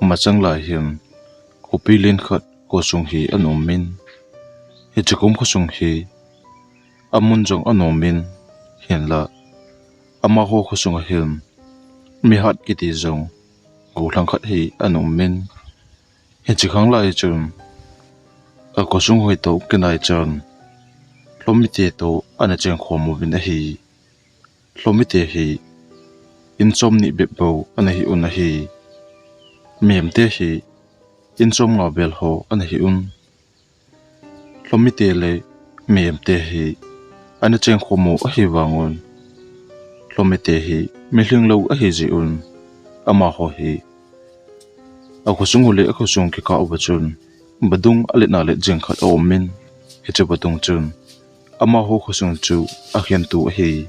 Masang lai hiền cô pi lên khát cô sung hi anh ôm min hi chỉ cũng cô sung hi amun jong anh ôm min hiền là ama ho cô sung hiền mi hát cái gì jong cô lang khát hi anh ôm min hi chỉ khang lai chun cô sung hui to cái này chun lomi te to anh cheng khom mo bin hi lomi te hi insomni bebo anh hi un hi mềm te hi insom ngao bel ho anh hi un lomi te le mềm te hi anh cheng khom mo hi wangun lomi te hi mi hling lo hi ji un ama ho hi ako sung le ako sung ki ka obachun badung ale na le jeng khat o min hi che badung chun ama ho khosung chu a khian tu hi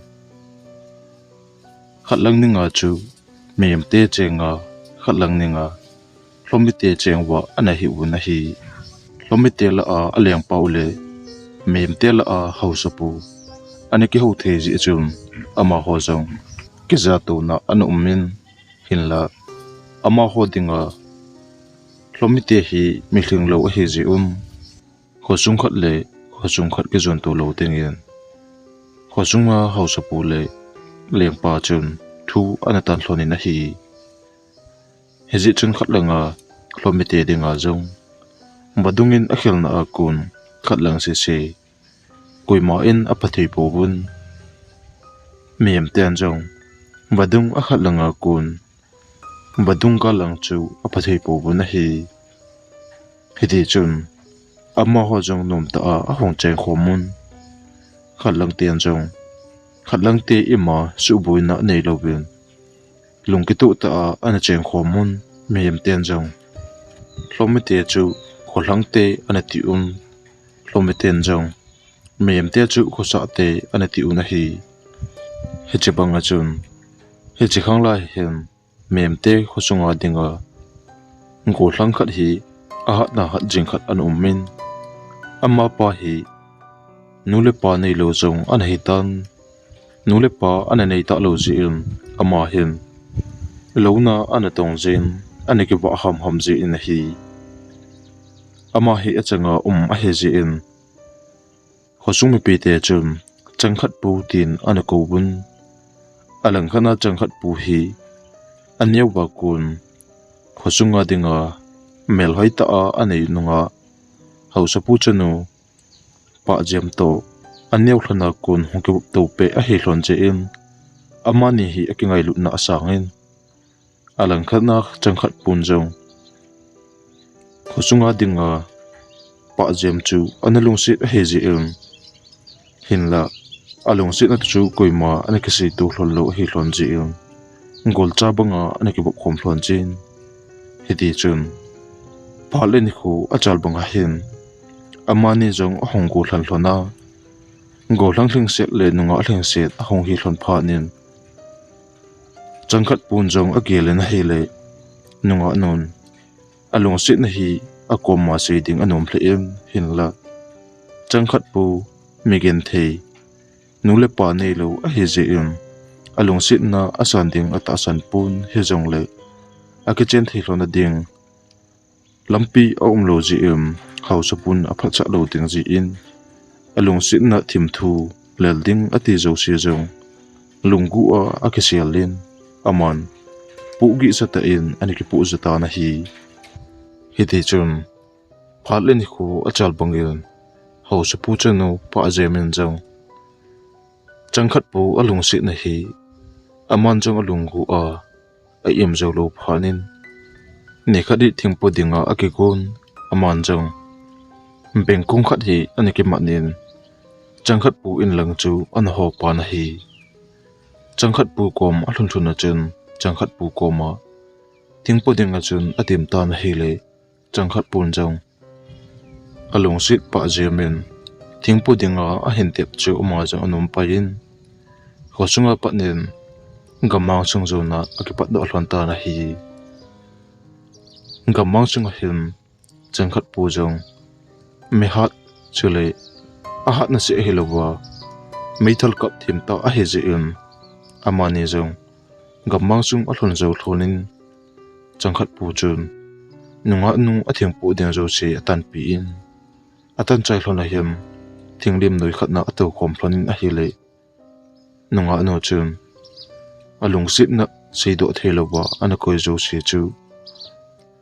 khatlang ninga chu mềm te chenga khatlang ninga lomi te chengwa ana hi una hi lomi te la a aleng paule mềm te la a hausapu ani ki ho the ji chun ama ho jong ki za tu na anu min hin la ama ho dinga lomi te hi mi hling lo hi ji khosung khat le khosung khat ki zon tu lo tengin khosunga hausapu le leng pa chun thu ana tan thlonin a hi hezi chun khatlanga kilometer dinga jong badungin a khelna a kun khatlang se kuima in a pathei pobun mem ten jong badung a khatlanga kun badung ka lang chu a pathei pobun a hi hedi chun amma ho jong nom ta a hong cheng khomun khatlang ten jong khatlang te ima su buina nei lovin lungkitu ta ana cheng khomun mem ten jong hlomite chu kholang te ana ti hlomiten jong mem te chu khosa te ana ti una hi heche banga chun heche khangla hen mem te khosunga dinga ngo hlang khat hi a na hat jing khat an min amma pa hi nule pa nei lo jong an hi tan nule pa an nei ta lo ji ama hin lona an tong jin an ki ba ham ji in hi ama hi achanga a he ji in khosung mi pe te chun changkhat pu tin an ko bun alang khana changkhat pu hi an yau ba kun khosunga dinga mel hoi ta a anei nunga hausa pu chanu pa jem to aneu thlana kun hongke to pe a he hlon che in amani hi akingai lu na asangin alang khana changkhat pun jong khosunga dinga pa jem chu analung si he ji hinla alung si na chu koima anaki si tu hlon lo hi hlon ji ngol cha banga anaki bok khom hlon chin hedi chun phalen khu achal banga hin amani jong hongku hlan hlona go hlang hling set le nunga hling set hong hi hlon pha nin changkhat pun jong agelen hi le nunga non alung sit na hi akoma se ding anom hle hinla changkhat pu migen thei nule pa nei lo a hi je alung sit na asan ding ata san pun he jong le akichen thei hlona ding lampi lo ji hausapun aphacha lo ting ji in alung sit na thim thu lelding ati zo si jong lungu a akisialin aman pugi sata in aniki pu zata na hi hiti chun phalen khu achal bangin hausapu chanu pa jemin jong changkhat pu alung sit na hi aman jong alungu a im zo lo phanin nekhadi thingpo dinga akikun aman jong bengkung khat hi aniki manin changkhat pu in lang chu an ho pa na hi changkhat pu kom ahlun thuna chen changkhat pu koma thingpo dinga chun atim ta na hi le changkhat pun jong alung sit pa jemin thingpo dinga a hin tep chu ma jong anum pa in khosunga panin gamang chung zona akipat do hlon ta na hi gamang chung hin changkhat pu jong me hat chule a hat na se hilowa meithal kap thim ta a he je amani jong gamang chung a hlon zo thlonin changkhat pu chun nunga nu athing pu ding zo se atan pi in atan chai hlona hiam thinglim noi khatna ato khom phlonin a hi le nunga nu chun alung sit na seido thelowa ana koi zo se chu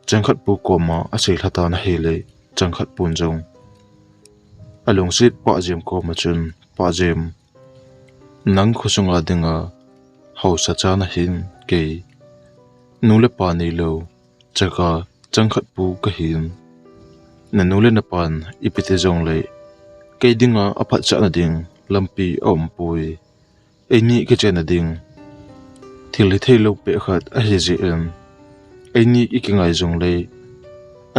changkhat pu ko ma a sei thata na hi le changkhat pun jong alung sit pa jem ko ma chun pa jem nang khusunga dinga hausa cha na hin ke nule pa nei lo chaka changkhat pu ka hin na nule na pan ipite jong le ke dinga aphat cha na ding lampi om pui eni ke chena ding thili theilo pe khat a hi ji em eni ikingai jong le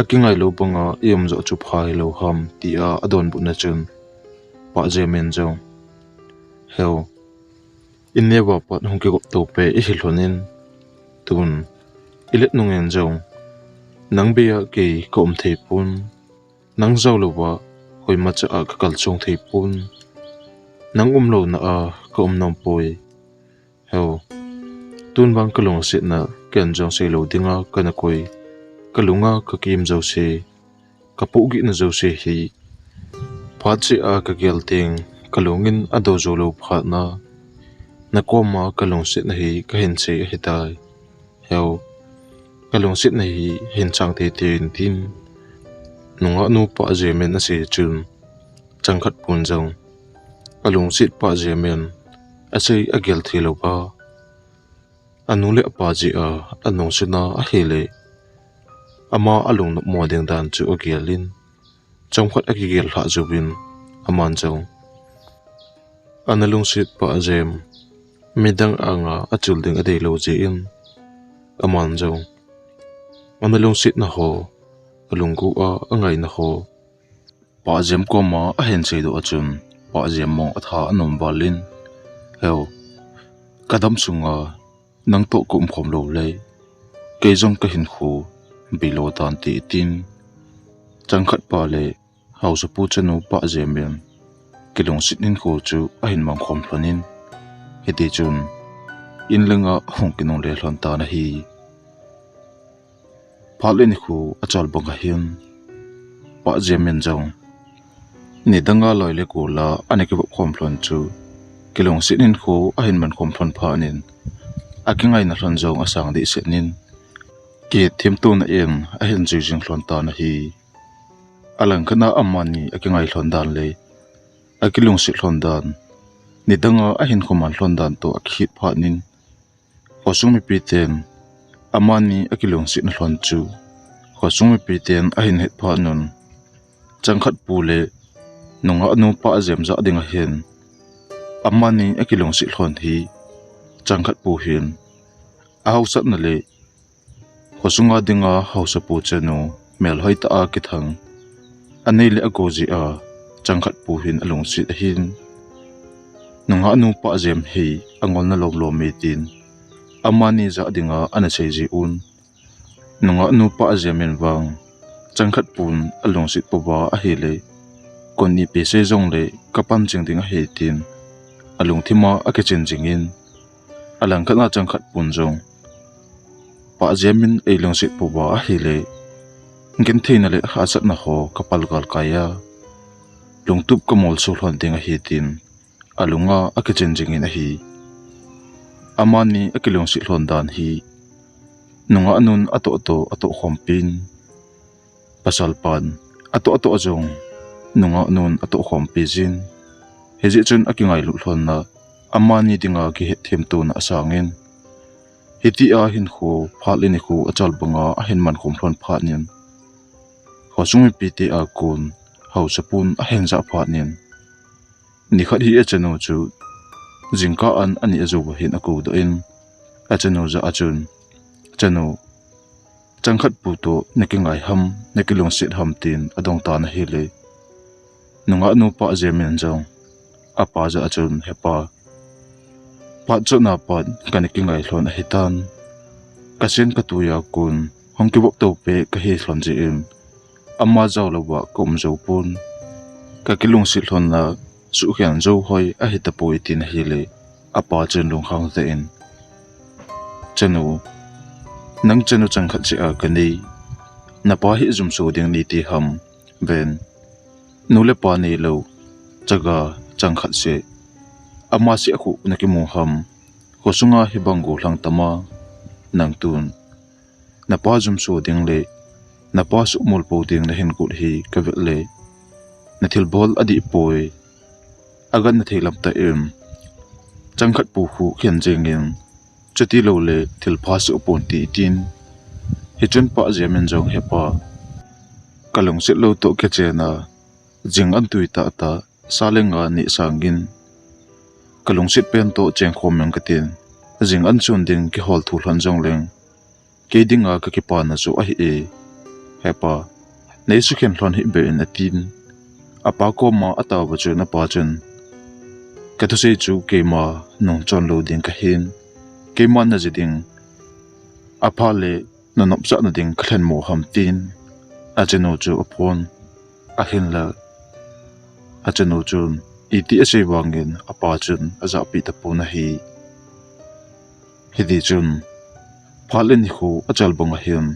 akingai lo banga yom zo chu phai lo ham ti a adon bu na chun pa jemen jong heo in never pat hong ke to pe I hilhonin tun ilet nungen jong nang bia ke kom thei pun nang zaw lo wa hoi ma cha ka kal chung thei pun nang lo na a kom nom poi heo tun bang kalong sit na ken jong se lo dinga kana koi kalunga ka kim zo se ka pu gi na zo se hi phat chi a ka gel ting kalungin ado zo lo phat na koma kalong sit na hi ka hin se hi tai heo kalong sit na hi hin chang te tin tin nunga nu pa jemen na se chun changkhat pun jong kalong sit pa jemen a sei a gel thilo pa anule pa ji a anong sina a hele ama alung no mo ding dan chu ogialin chongkhat a gi gel ha jubin aman jong analung sit pa jem midang anga achul ding adei lo je in aman jong analung sit na ho alungku a angai na ho pa jem ko ma a hen sei do achun pa jem mong atha anom balin heo kadam sunga nang to kum khom lo le ke jong ka hin khu bilo tan ti tin changkhat pa le hausa pu chanu pa jemen kilong sitnin khu chu a hin mang khom phanin heti chun in lenga hong kinong le hlon ta na hi phalen khu achal banga hin pa jemen jong ni danga loi le ko la aneke bo khom phlon chu kilong sitnin khu a hin man khom phlon phanin akingai na hlon jong asang di senin ke thimtu na en a hen ji jing hlon ta na hi alang khana amani akingai hlon dan le akilung si hlon dan ni danga a hin khoman hlon dan to akhit phanin hosung mi piten amani akilung si na hlon chu hosung mi piten a hin het pha nun changkhat pu le nunga anu pa jem za dinga hen amani akilung si hlon hi changkhat pu hin a hausat na le hosunga dinga hausa pu chenu mel hoita a ki thang anei le agoji a changkhat pu hin alung sit hin nunga nu pa jem hi angol na lom me tin amani za dinga ana cheji un nunga nu pa jemen wang changkhat pun alung sit pawa a hele konni pe se jong le kapan ching dinga he tin alung thima a ke chen jingin alang khana changkhat pun jong pa jemin eilong sit pawa a hele gen theina le ha sat na ho kapal gal kaya lungtup kamol so hlon dinga hi tin alunga akichen jingin a hi amani akilong si hlon dan hi nunga anun ato khompin pasal pan ato ajong nunga anun ato khompi jin heji chun akingai lu hlon na amani dinga ki hem tu na asangin hiti a hin khu phalini khu achal banga a hin man khom hlon phanin hosumi piti a kun hausapun a henza phanin ni khat hi achano chu jingka an ani azuwa hin aku do in achano za achun chano changkhat pu to nekingai ham nekilong sit ham tin adong ta na hele nunga nu pa jemen jong apa za achun hepa pa chona pa kanikingai hlon a hitan kasen katuya kun hongki bok to pe ka he hlon ji in amma zaw lawa kom zo pun ka kilung sit hlon na su hian zo hoi a hita poi tin hele apa chen lung hang te in chanu nang chanu changkhat chi a kani na pa hi zum so ding ni ti ham ven nule pa ni lo chaga changkhat se ama si khu na ki mu ham khosunga hi bangu hlang tama nang tun na pa zum so ding le na pa su mul po ding na hin kut hi ka le na thil bol adi poi agan na theilam ta em changkhat pu khu khen jengin chati lo le thil pha su pon ti tin hi chun pa jamin jong he pa kalong sit lo to ke chena jing an tui ta ta salenga ni sangin kalong sit pen to cheng khom meng katin jing an chun ding ki hol thu hlan jong leng ke dinga ka ki pa na chu a hi e he pa nei su khen hlon hi be in atin apa ko ma ata ba chu na pa chun ka tu sei chu ke ma nong chon lo ding ka hin ke ma na ji ding apa le na nop sa na ding khen mo ham tin a cheno chu upon a hin la a cheno chun iti ase wangin apa chun aza pi ta pu na hi di chun phalen ni khu achal bonga hin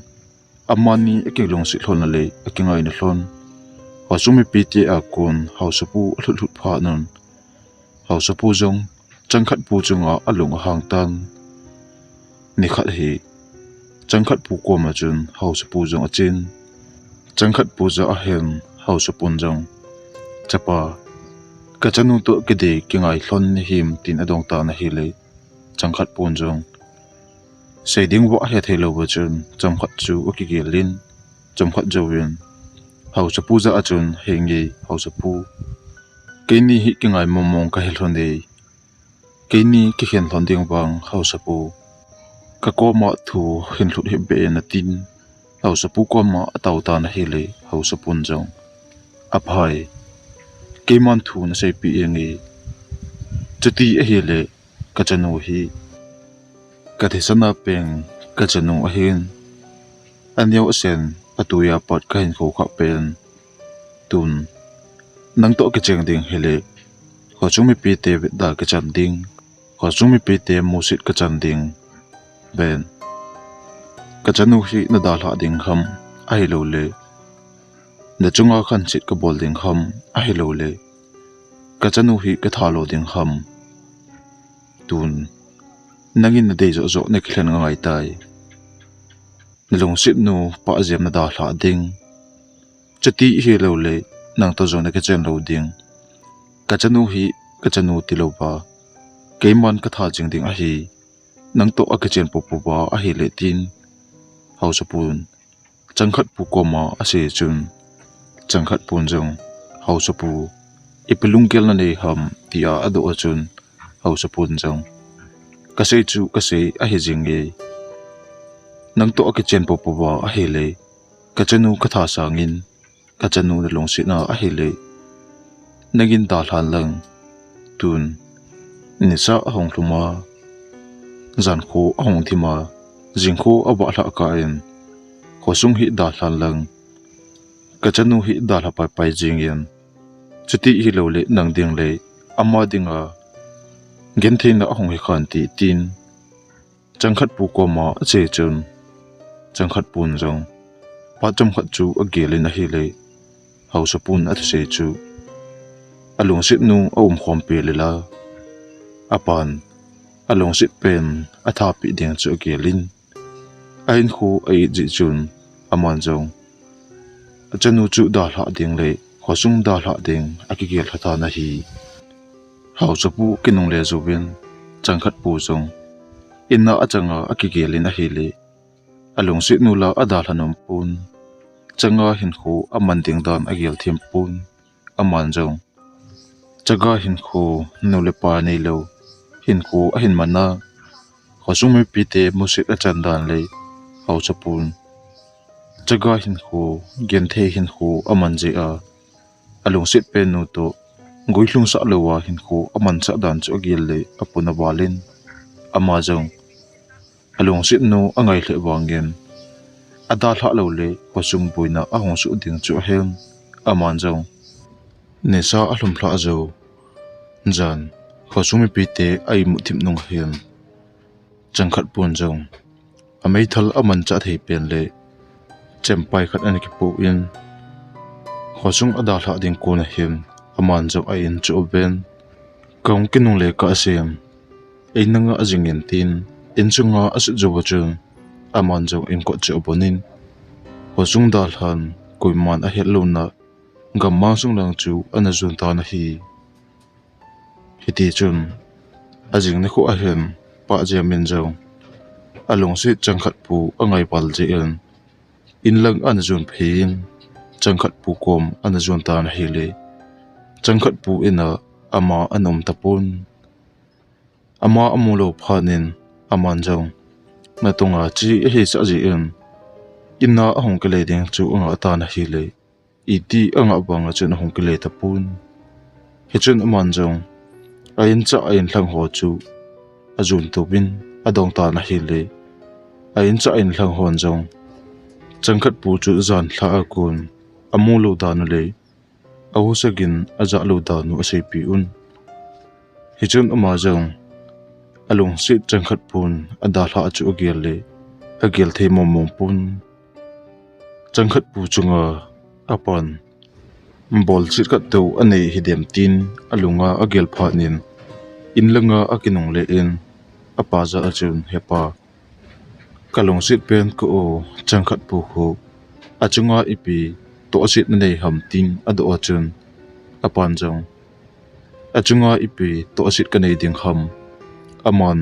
amani ekilong si hlon le akingai na hlon wasumi piti akun hausapu hlut pha non hausapu jong changkhat pu chunga alung hang tan ni khat hi changkhat pu ko ma chun hausapu jong achin changkhat pu za a hen hausapun jong chapa kachanu to kede kingai hlon ni him tin adong ta na hi le changkhat pun jong seiding wa he thelo wa chun chamkhat chu okigilin chamkhat jowin hausapu za achun hengi hausapu keini hi kingai momong ka helhon de keini ki hen hlon ding bang hausapu ka ko ma thu hin hlut hi be na tin hausapu ko ma ataw ta na hi le hausapun jong aphai keman thu na sei pi engi chuti a hi le ka chanu hi ka thisana peng ka chanu a hin anyo sen atuya pot ka hin kho kha pen tun nang to ke cheng ding hele ho chumi pi te da ka chan ding ho chumi pi te musit ka chan ding ben ka chanu hi na da la ding kham ai lo le na chunga khan chit ka bol ding kham ai lo le ka chanu hi ka thalo ding kham tun nangin na dei zo zo ne khlen ngai tai nalong sit nu pa jem na da la ding chati hi lo le nang to zo na ka chen lo ding ka chanu hi ka chanu ti lo ba keiman ka tha jing ding a hi nang to a ka chen pu pu ba a hi le tin hausapun changkhat pu ko ma a se chun changkhat pun jong hausapu ipilung kel na nei ham tia ado achun hausapun jong kasei chu kasei a hi jinge nang to a ka chen pu pu ba a hi le ka chanu ka tha sangin ka chanu na long si na a hi le nagin da hlan lang tun ni sa hong hluma zan kho hong thima jing kho awa hla ka en khosung hi da hlan lang ka chanu hi da hla pai pai jing yen chuti hi lo le nang ding le amma dinga gen thein na hong hi khan ti tin changkhat pu ko ma che chun changkhat pun jong pa chamkhat chu a gelin a hi le hausapun a se chu along sit nu om khom pe le la apan along sit pen a tha pi ding chu gelin ain khu ai ji chun aman jong achanu chu da hla ding le khosung da hla ding akigel thata na hi hausapu kinung le zubin changkhat pu jong inna achanga akigelin a hi le along sit nu la ada hlanum pun changa hin khu aman ding dan agel thim pun aman jong chaga hin khu nule pa nei lo hin khu a hin mana khosung me pi te musit a chan dan le hausapun chaga hin khu gen the hin khu aman je a along sit pen nu to goilung sa lewa hin khu aman cha dan chu agel le apuna walin ama jong along sit nu angai hle wangen ada hla lo le khosung buina a hong su ding chu hen aman jong ne sa alum hla zo jan khosung pi te ai mu thim nong hian changkhat pun jong amei thal aman cha thei pen le chempai khat ani ki pu in khosung adal ha ding ko na him aman zo a in chu ben kaung kinung le ka asem einanga ajingin tin inchunga asu jobo chun aman zo in ko chu bonin khosung dal han koiman a hello na gamma sung lang chu ana zun ta na hi hiti chun ajing ne khu a hen pa jamin zo along si changkhat pu angai pal je in lang ana zun phein changkhat pu kom ana zun ta na hi le changkhat pu ina ama anom tapun ama amulo phanin aman jong na tunga chi he sa ji inna ahong kele ding chu anga ta na hi le iti anga banga chen hong kele tapun he chen aman jong ain cha ain thlang ho chu azun to bin adong ta na hi le ain cha ain thlang hon jong changkhat pu chu zan thla akun amulo danu le awusagin aja lo danu asai pi un he chen ama jong alung si changkhat pun ada hla chu agel le agel the momong pun changkhat pu chunga apan bol chit kat to anei hidem tin alunga agel phanin inlanga akinung le in apa za achun hepa kalung sit pen ko changkhat pu ho achunga ipi to sit nei ham tin ado achun apan jong achunga ipi to sit kanei ding ham aman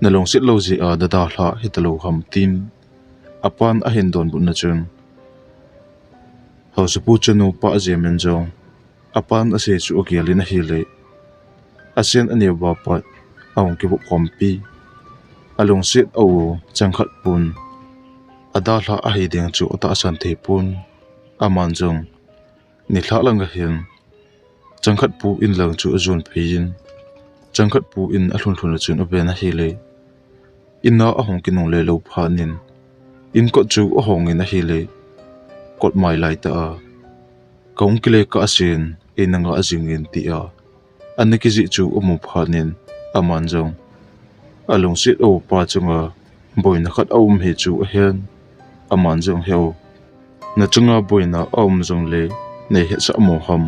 nalong sit lo ji a dada hla hitalo ham tin apan a hen don bu na chun hausa pu chanu pa jemen jong apan ase chu ogialina hi le asian ane ba pat aung ki bu khompi along sit au changkhat pun ada hla a hi ding chu ota san the pun aman jong ni thla lang ga hen changkhat pu in lang chu azun phein changkhat pu in a hlun hlun chun obena hi le inna ahong kinung le lo phanin in ko chu ahong in a hi le kot mai lai ta kaung kile ka asin inanga azingin ti a aniki ji chu umu phanin aman jong along sit o pa chunga boina khat aum he chu hen aman jong heo na chunga boina aum jong le nei he sa mo ham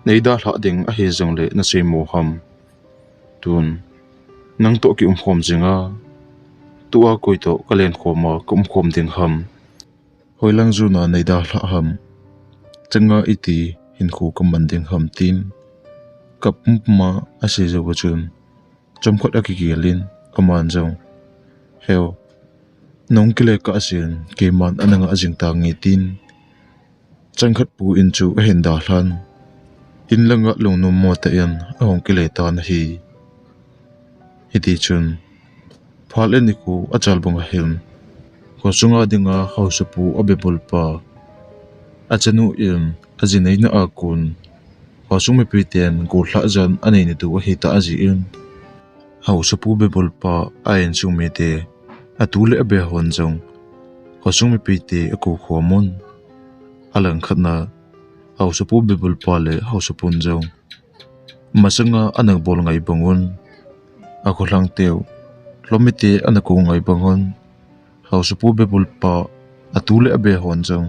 nei da hla ding a he jong le na se mo ham tun nang to ki khom jinga tua koi to kalen khoma kum khom ding ham hoilang zu na nei da hla ham changa iti hin khu kam banding ham tin kapma ase zo bachun chomkhot akigelin aman jong heo nong kile ka asin keman ananga ajing ta ngi tin changkhat pu in chu hen da hlan in langa longnum mo ta yan ahong kile ta na hi hiti chun phal eni ku achal bunga him ko chunga dinga house pu abebol pa achanu im ajinei na akun wasung me priten go hla jan anei ni tu hi ta aji in house pu bebol pa ain chung me te atule abe hon jong wasung me prite aku khomon alang khatna house pu bebol pa le house pun jong masanga anang bol ngai bangun ako lang teu lomite anako ngai bangun house pu bebol pa atule abe hon jong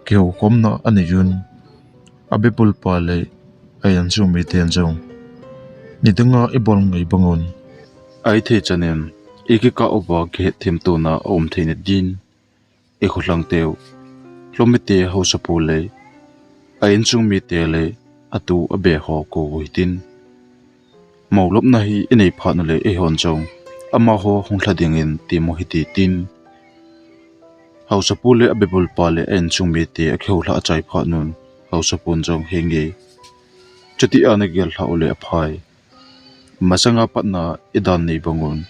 keu khomna aniyun abe bol pa le ayan chung me ten jong nidanga ibol ngai bangun ai the chanen eki ka oba ge thim to na om theine din e kholang teu lomite house pu le ayan chung me te le atu abe ho ko witin maulop na hi enei pha na le e hon jong ama ho hongthlading in ti mo hi ti tin hausa pule abebul pale en chungmi te akheuhla achai pha nun hausa pun jong henge chati ana gel hla ole aphai masanga patna idan nei bangun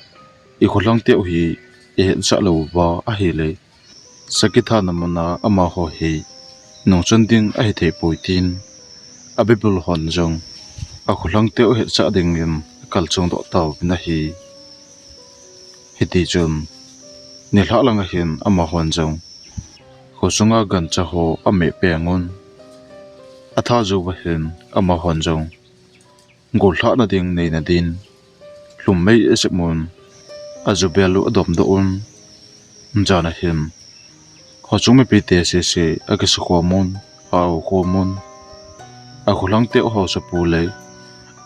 I kholang te hi e sa lo wa a hele sakitha namana ama ho he nongchanding a he the poitin abebul hon jong a kholang te he cha ding in kalchong do taw na hi hiti chun ni hla langa hin ama hon jong khosunga gan cha ho ame pengun atha zo wa hin ama hon jong gol hla na ding nei na din hlum mei esemun azubelu adom do un jana hin ho chung mi pi te se agi su khomon au khomon a khulang te ho sa pu le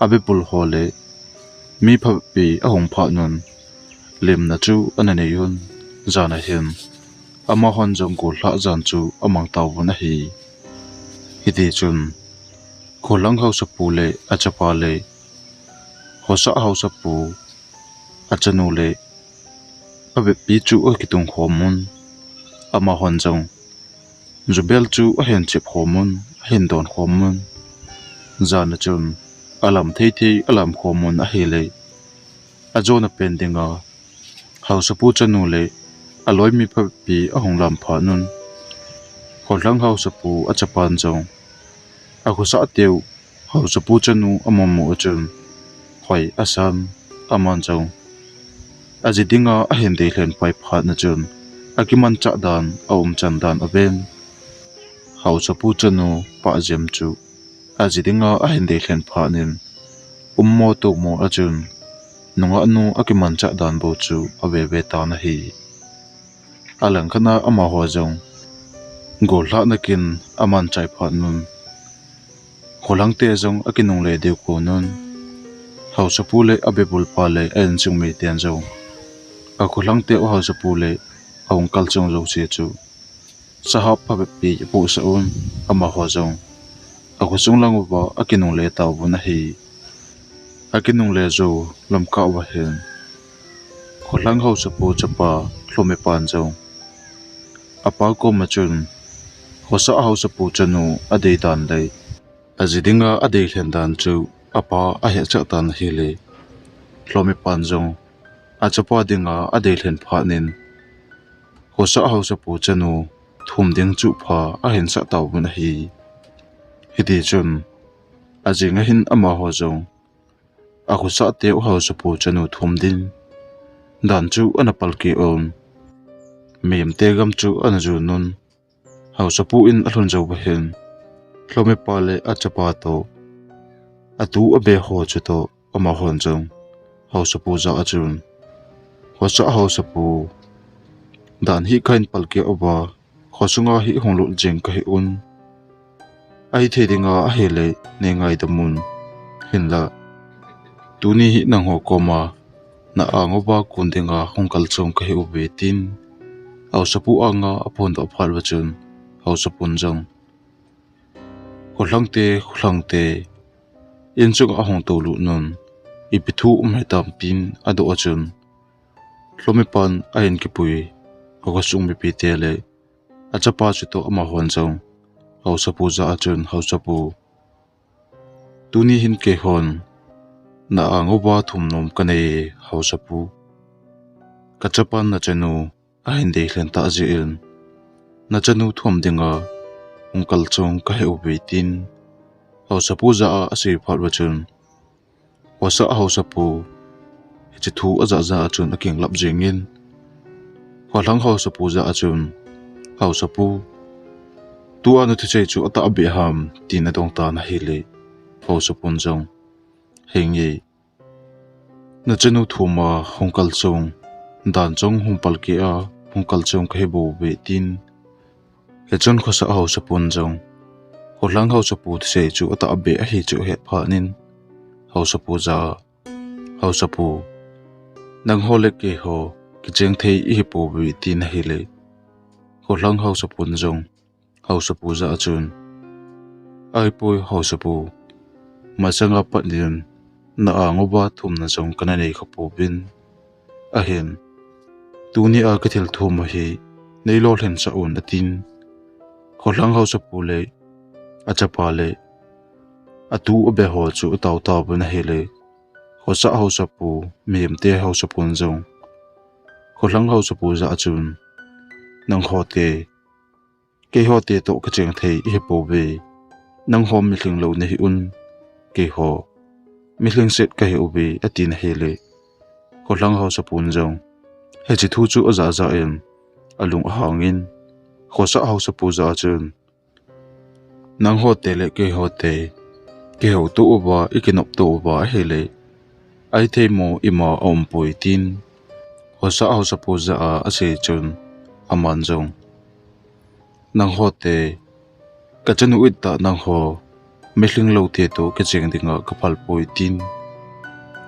abi pul ho le mi pha pi a hong pha nun lim na chu anane yun zana hin ama hon jong ko hla jan chu amang taw na hi hiti chun khulang ho sa pu le a chapa le ho sa ho sa pu a chanu le abi pi chu o kitung khomon ama hon jong zubel chu a hen chep khomon hen don khomon zana chun alam thei alam khomon a hele a zona pendinga house pu chanu le aloi mi pha pi a hong lam pha nun kholang house pu a chapan jong a khu sa teu house pu chanu amamu chun khoi asam aman jong azidinga a hen de hlen pai pha na chun akiman cha dan aum chan dan aben house pu chanu pa jem chu azidinga a hen de hlen pha nin ummo to mo achun nunga anu akiman cha dan bo chu awe ve ta na hi alang khana ama ho jong gol hla nakin aman chai pha nun kholang te jong akinung le de ko nun house pu le abebul pa le en chung me tian jong a kholang te o house pu le aung kal chung jo che chu sahap pha pi pu sa un ama ho jong a khu chung lang ba akinung le taw bu na hi akinung le zo lam ka wa hen kholang house pu chapa hlome pan jong apa ko ma chun hosa house pu chanu ade dan dai azidinga ade hlen dan chu apa a he cha tan hi le hlome pan jong a chapa dinga ade hlen pha nin hosa house pu chanu thum ding chu pha a hen sa taw bu na hi hidi chun ajinga hin ama ho jong a khu sa te o house pu chanu thum din dan chu anapal ki on mem te gam chu an ju nun house pu in alhun jo ba hen hlome pa le a chapa to atu abe ho chu to ama hon jong house pu za achun hosa house pu dan hi kain palke oba khosunga hi honglu jeng ka hi un ai thedinga a hele ne ngai damun hinla tuni hi nang ho koma na angoba kundinga hongkal chong ka hi ubetin house pu anga apon do phal wachun house pun jong kholangte in chung a hong to lu nun ipithu umhetam pin ado achun hlomepan a en ki pui hokasung mi pi tele achapa chu to ama hon jong house pu za achun house pu tuni hin ke hon na angoba thumnom kane house pu kachapan na chanu a hin de hlen ta ji in na chanu thum dinga ungkal chong ka he ubetin house pu za a se phal wachun wasa house pu chi thu aza za achun aking lap jengin kholang house pu za achun house pu tu anu thi chei chu ata abi ham tin adong ta na hile house pun jong hengi na chanu thuma hongkal chong dan chong humpal ke a hongkal chong ka hebo be tin he chon khosa house pun jong kholang house pu se chu ata abi a hi chu het pha nin house pu za house pu nang hole ke ho ki cheng thei hi pu bi tin hile kholang house pun jong house pu za chun ai pui house pu ma changa patnin na angoba thum na jong kana nei khapu bin a hen tuni a ka thil thum hi nei lo hlen sa un atin kholang house pu le achapa le atu obe ho chu taw taw bu na hele khosa house pu mem te house pun jong kholang house pu za chun nang hote ke hote to ka cheng thei hi po be nang hom mi hling lo ne hi un ke ho mi hling set ka hi ubi atin hele kholang house pun jong he chi thu chu aza za en alung hangin khosa house pu za chun nang hote le ke hote ke ho tu uba ikinop tu uba hele ai thei mo ima om poitin khosa house pu za a ase chun aman jong nang ho te ka chanu it ta nang ho mehling lo te to ka cheng dinga ka phal poi tin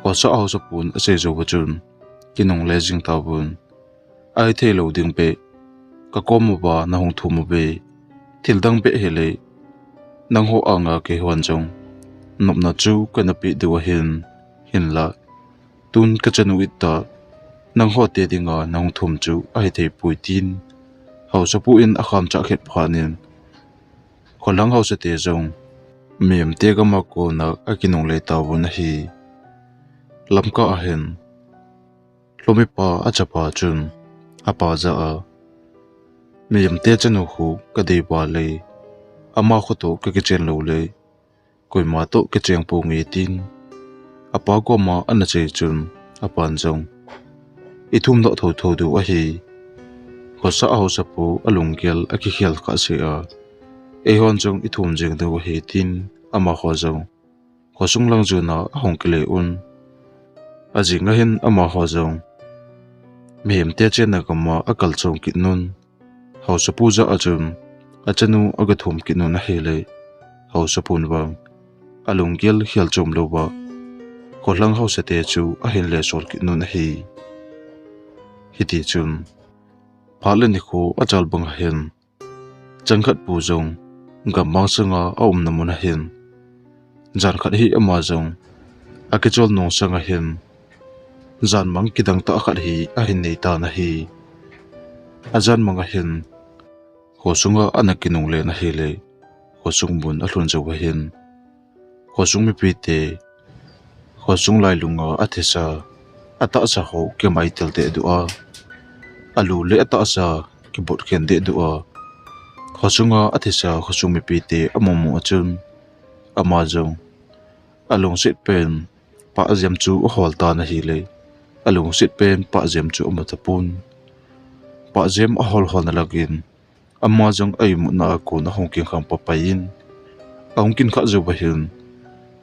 ho sa ho sa pun ase zo ba chun kinong le jing ta bun ai the lo ding pe ka kom ba na hung thu mo be thil dang be hele nang ho anga ke hwan jong nop na chu ka na pi dewa hin la tun ka chanu it ta nang ho te dinga nang thum chu ai the pui tin ho sa pu in a kham cha khet phanin kholang ho sa te jong mem te ga ma ko na a kinong le ta bun hi lam ka a hen lomi pa a cha pa chun a pa za a mem te chanu hu ka dei ba le ama kho to ka ke chen lo le koi ma to ke cheng pu ngi tin apa ko ma an che chun apan jong I thum do tho tho du a hi ko sa ho sa pu alung gel a ki khial kha se a e hon jong I thum jeng du hi tin ama kho jong ko sung lang ju na hong kle un a jinga hin ama kho jong mem te chen na kama akal chong ki nun ho sa pu za a chum a chanu aga thum ki nun a hele ho sa pun wang alung gel khial chom lo ba ko lang ho sa te chu a hin le sol ki nun a hi hiti chun phalen ni kho achal bang hen changkhat pu jong gam bang sanga aum na mun hen jan khat hi ama jong akechol nong sanga hen jan mang kidang ta khat hi a hin nei ta na hi ajan manga hen ho sunga anakinung le na hi le ho sung bun a hlun jo hen ho sung mi pi te ho sung lai lunga athesa ata sa ho ke mai tel te du a alu le ata sa ki bot khen de du a khosunga athisa khosumi pi te amomo achun ama jong along sit pen pa azam chu hol ta na hi le along sit pen pa azam chu amatapun pa azam a hol hol na lagin ama jong ai mu na ko na hongking kham pa pain aungkin kha zo ba hin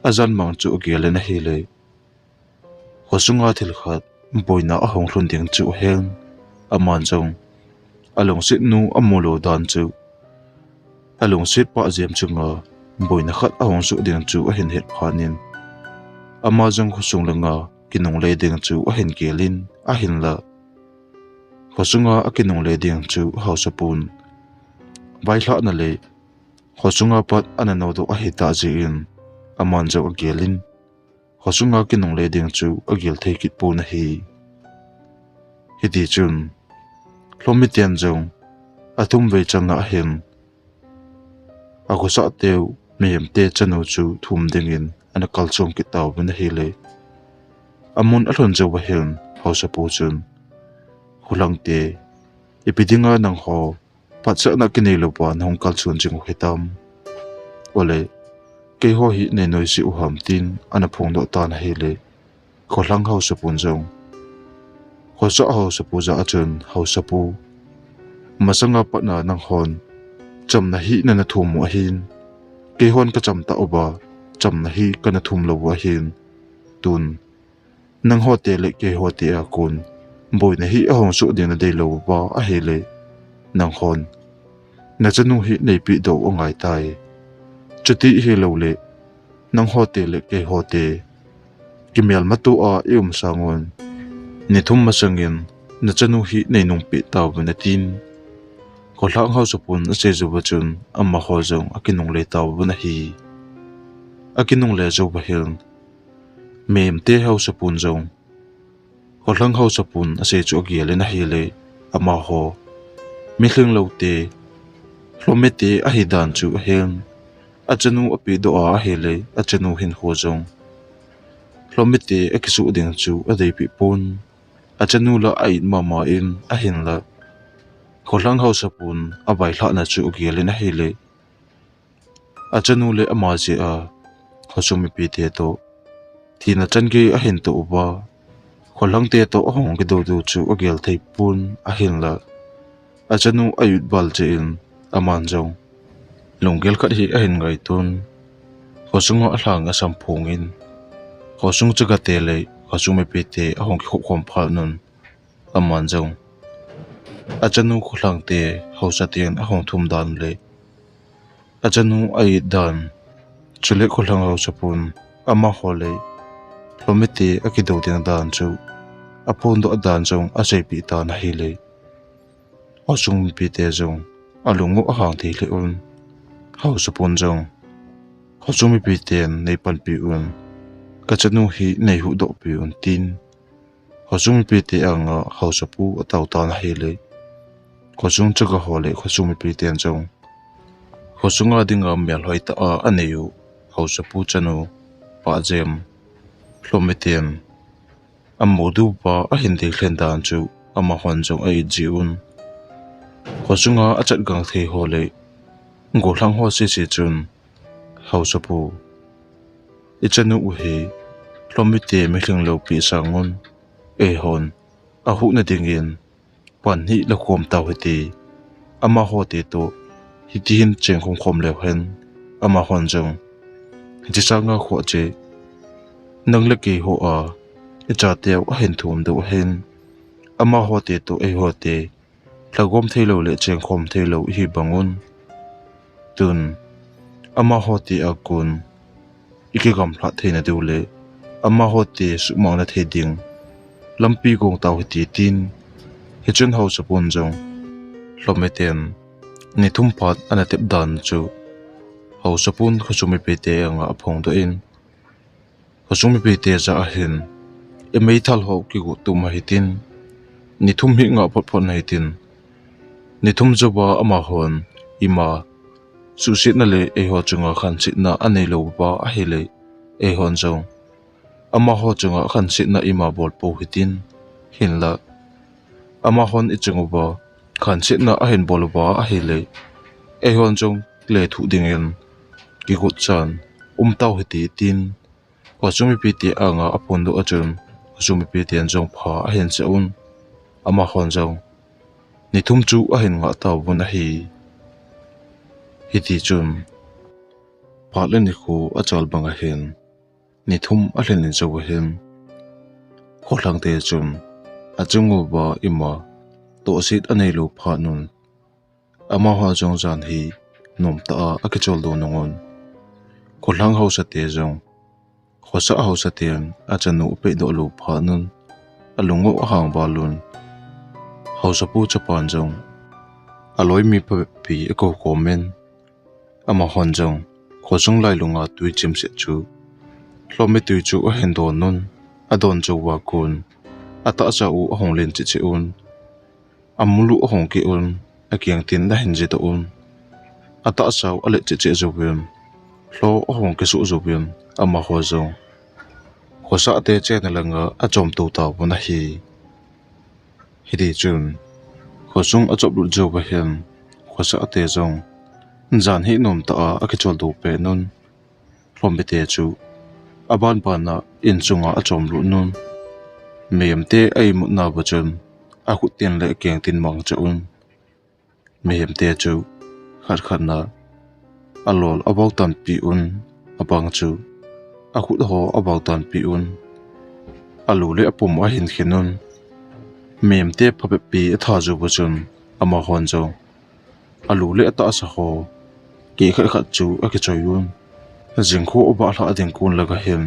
azan mang chu gele na hi le khosunga thil khat boina a hong hlun ding chu hen aman jong along sit nu amolo dan chu along sit pa jem chunga boina khat a hong su ding chu a hin het phanin ama jong khosung langa kinong le ding chu a hin kelin a hin la khosunga a kinong le ding chu house pun vai hla na le khosunga pat anano do a hita ji in aman jo a gelin khosunga kinong le ding chu a gel thei kit pu na hi hiti chun hlomi tian jong atum ve changa hen ako sa teu mem te chanu chu thum dingin ana kalchom ki taw bin hi le amun alhon jo wa hen hausa pu chun hulang te ipidinga nang ho patsa na kinai lo pa nong kalchun jing hitam ole ke ho hi ne noi si u ham tin ana phong do ta na hi le kholang hausa pun jong khosa hausa pu za achun hausa pu masanga patna nang hon cham na hi na thum wa hin ke hon ka cham ta oba cham na hi kana thum lo wa hin tun nang ho te le ke ho te a kun boy na hi a hong su de na de lo ba a he le nang hon na chanu hi nei pi do ngai tai chuti he lo le nang ho te le ke ho te kimel matu a eum sangon ni thum ma sangin na chanu hi nei nong pi taw na tin ko lang ho su pun se zu ba chun amma ho jong akinong le taw na hi akinong le zo ba hin mem te ho su pun jong ko lang ho su pun ase chu gi le na hi le amma ho mi hling lo te hlome te a hi dan chu hen achanu api do a he le achanu hin ho jong hlome te akisu ding chu a dei pi pun achanu la ai mama in a hin la kholang ho sapun abai hla na chu gele na hele achanu le ama je a khosumi pi te to thina chan ge a hin to ba kholang te to hong ge do do chu agel thei pun a hin la achanu ayut bal je in aman jong longel khat hi a hin ngai tun khosunga a hlang a sam phungin khosung chuga te le khosumi pi te a hong ki khom phal nun aman jong Achanu khulang te hausatian ahong thum dan le achanu ai dan chule khulang hausapun ama hole lomete akido ding dan chu apon do dan jong asai pi ta na hi le osung pi te jong alungu ahang thi le un hausapun jong hosumi pi ten nei pan pi un kachanu hi nei hu do pi un tin hosumi pi te anga hausapu ataw ta na hi le khosung chaga hole khosumi pi ten jong khosunga dinga mel hoita a aneyu hausapu chanu pa jem hlometiam amodu pa a hindi hlendan chu ama hon jong ai jiun khosunga achat gang thei hole ngolang ho si si chun hausapu ichanu uhi hlomite mehling lo pi sangon e hon a hu na dingin pan hi la khom taw hiti ama ho te to hitin cheng khom khom le hen ama hon jong ji sanga kho che nang le ki ho a cha te a hen thum do hen ama ho te to e ho te lagom thailo le cheng khom thailo hi bangun tun ama ho te a kun ike gam phla theina du le ama ho te su ma na the ding lampi gong taw hiti tin hichun house upon jong lometen ni thumpat ana tep dan chu house upon khosumi pete anga aphong do in khosumi pete za ahin e mei thal ho ki gu tu ma hitin ni thum hi nga phot phon hitin ni thum joba ama hon ima su sit na le e ho chunga khan sit na anei lo ba a hele e hon jong ama ho chunga khan sit na ima bol po hitin hin la ama hon ichunguba khan sit na ahin bolba a hele e hon jong le thu dingen ki gut chan taw hiti tin khosumi pi ti anga apon do achun khosumi pi tian jong pha ahin se un ama hon jong ni thum chu ahin nga taw bun a hi hiti chun pale ni khu achal banga hen ni thum a hlen in chaw hen kholang te chun achungu ba ima to sit anei lo pha nun ama ha jong jan hi nom ta a ke chol do nongon kholang house te jong khosa house ten achanu pe do lo pha nun alungu hang balun house pu chapan jong aloi mi pi ko komen ama hon jong khosung lai lunga tui chim se chu hlome tui chu a hen do nun adon chu wa kun ata sa u hong len chi chi un amulu hong ki un akyang tin da hin je to un ata sa ale chi chi zo bim hlo hong ke su zo bim ama ho zo khosa te che na langa a chom tu ta bu na hi hidi chun khosung a chop lu jo ba hen khosa te zong jan hi nom ta a ke chol du pe nun hlom be te chu aban pa na in chunga a chom lu nun mem te ai mu na ba chun a khu ten le keng tin mang cha un mem te chu khat khat na alol about tan pi un apang chu a khu ho about tan pi un alu le apum a hin khenun mem te phape pi a tha ju ba chun ama hon jo alu le ata sa ho ki khat khat chu a ke choi un jing kho ba hla ding kun laga hem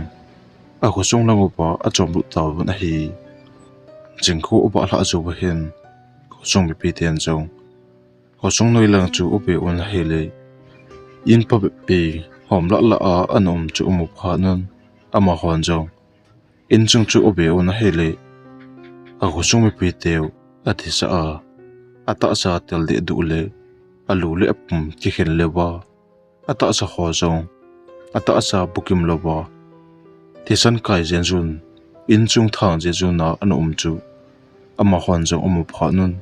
a khu song langu pa a chom lu taw na hi jing kho ba hla chu ba hen khu song bi pi ten jong khu song noi lang chu ope un he le in pa pe hom la la a anom chu mu pha nun ama hon jong in chung chu obe un he le a khu song bi pi teu a thi sa a ata sa tel de du le alu le apum ki khen le ba ata sa ho jong ata sa bukim lo ba tisan kai jen jun in chung thang je jun na an chu ama hon jong omu pha nun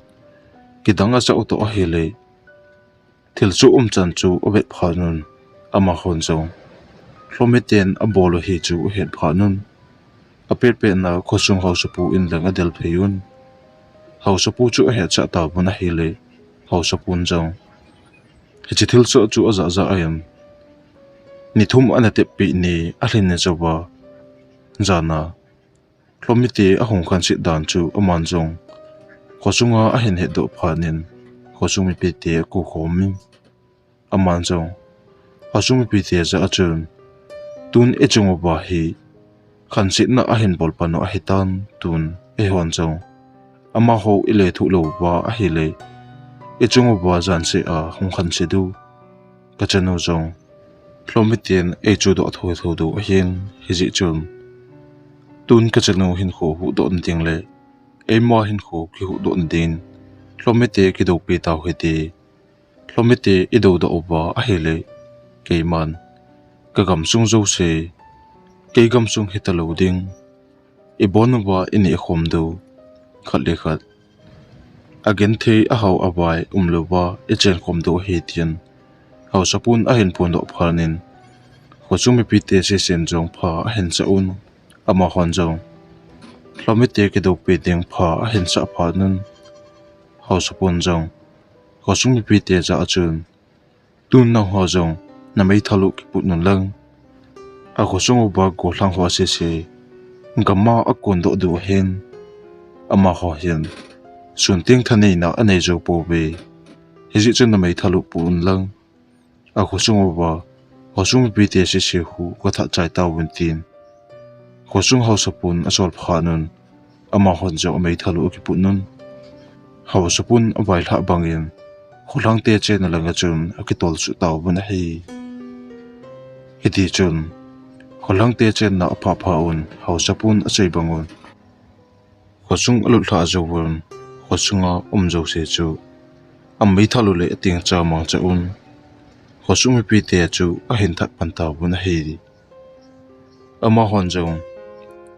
kidanga sa auto a hele thil chu chan chu obet pha nun ama hon jong hlometen a bolo hi chu het pha nun a pe na khosung house pu in langa del pheyun house pu chu he cha ta buna hele house pun jong hi thil chu aza za ayam ni thum ana te pi ni a hlen ne chawa jana hlomite a hong khan si dan chu aman jong khosunga a hin he do phanin khosumi pi te ku khomi aman jong khosumi pi te za achun tun e chung ba hi khan sit na a hin bol pano a hitan tun e hon jong ama ho ile thu lo ba a hi le e chung ba jan se a hong khan se du ka chanu jong hlomitian e chu do tho tho do hin hi ji chun tun ka chanu hin kho hu do ting le e ma hin kho ki hu do din hlomite ki do pi taw heti hlomite i do do ba a hi le ke man ka gam sung zo se ke gam sung hitalo ding e bon ba ini khom do khat le khat again the a haw abai umlo ba e chen khom do he tian haw sapun a hin pon do phanin khosumi pi te se sen jong pha a hin cha un ama hon jong hlomite ki do pi ding pha a hin cha pha nun haw sapun jong khosumi pi te za achun tun na ho jong na mai thalu ki put nun lang a khosung ba ko hlang ho se se ngama a kon do du hen ama ho hian sun ting thani na anei jo po be hiji chen na mai thalu pun lang a khosung ba khosung pi te se se hu ko tha chai ta win tin khosung ho sapun a sol pha nun ama hon jo mai thalu ki put nun haw sapun a bai tha bangin khulang te chen na langa chun a ki tol chu taw bun hi hiti chun khulang te chen na pha pha un haw sapun a chei bangun khosung alut tha jo won khosunga jo se chu am mai thalu le ting cha mang cha un khosung pi te chu a hin that pan taw bun hi ama hon jong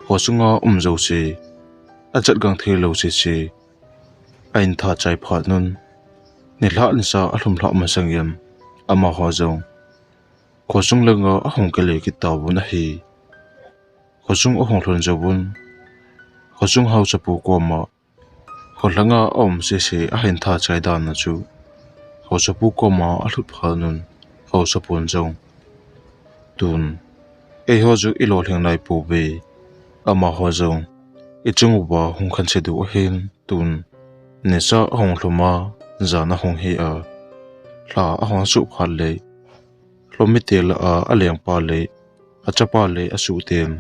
khosunga jo se a chat gang the lo se se ain tha chai pha nun ni hla ni sa a hlum hla ma sangyam ama ho jong khosung lenga a hong ke le ki taw bun hi khosung a hong hlon jawun khosung hau chapu ko ma kholanga om se se a hin tha chai dan na chu ho chapu ko ma a hlut pha nun ho sapun jong tun e ho ju i lo thleng nai pu be ama ho jong i chung ba hong khan se du hen tun ne sa hong hluma za na hong hi a hla a hong su phal le hlomitel a leng pa le a chapa le a su ten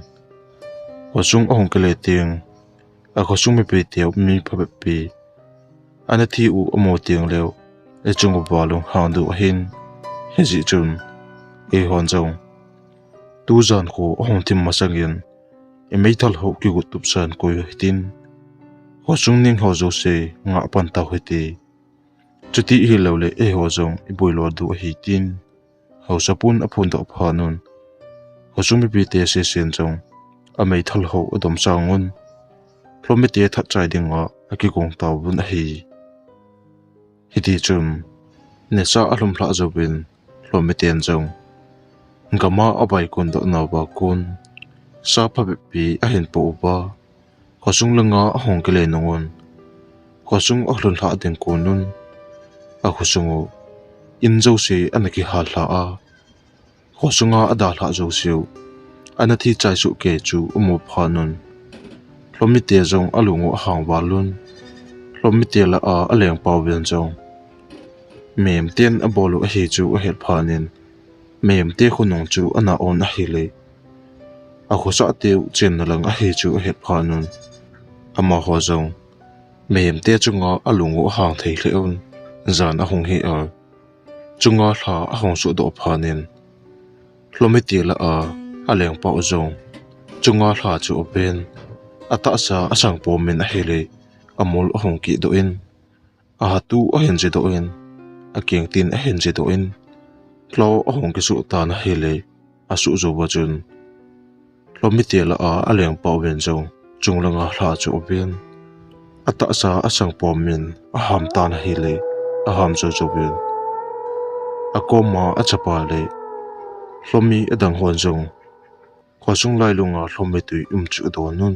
khosung a hong ke le ting a khosung mi pe te mi pha pe ana thi u amo ting leo e chung ba long hang du hin he ji chun e hon jong tu zan ko hong tim ma sangin e mei thal ho ki gu tup san ko hitin khosung ning ho zo se nga pan ta hoti chuti hi lo le e ho jong i boilo du hi tin ho sapun a phun do pha nun khosung mi pe te se sen jong a mei thal ho adom sangun hlomite tha chai dinga a ki kong taw bun hi hiti chum ne sa alum hla zo bin hlomiten jong ngama abai kun do na ba kun sa pha pi a hin po ba khosung langa a hong ke le nongon khosung a hlun hla den ko nun a khosungu in zo se anaki hal hla a khosunga ada hla zo siu anathi chai su ke chu umu pha nun hlomite jong alungu hang walun hlomite la a aleng paw ben jong mem ten a bolu a hi chu a hel phanin mem te khunong chu ana on a hi le a khosa te chen na lang a hi chu a hel phanun ama ho jong mem te chunga alungu hang thei hle un zan a hong hi a chunga hla a hong su do phanin hlomite la a aleng paw jong chunga hla chu ben ata sa asang po min a hele amol a hong ki do in a hatu a hen je do in a keng tin a hen je do in hlo a hong ki su ta na hele a su zo ba chun hlomite la a aleng paw ben jong chunglanga hla chu ben ata sa asang po min a ham ta na hele a ham zo zo ben a koma a chapa le hlomi adang hon jong khosung lai lunga hlomi tui chu do nun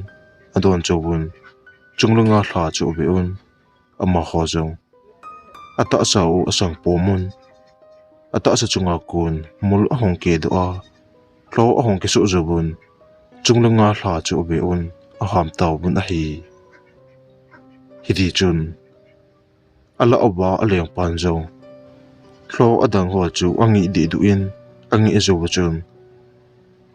adon chobun chunglunga hla chu be un ama ho jong ata sa u asang pomun ata sa chunga kun mul a hong ke do a hlo a hong ke su zobun chunglunga hla chu be un a ham taw bun a hi hidi chun ala oba aleng panjong hlo adang ho chu angi di duin angi ezo chun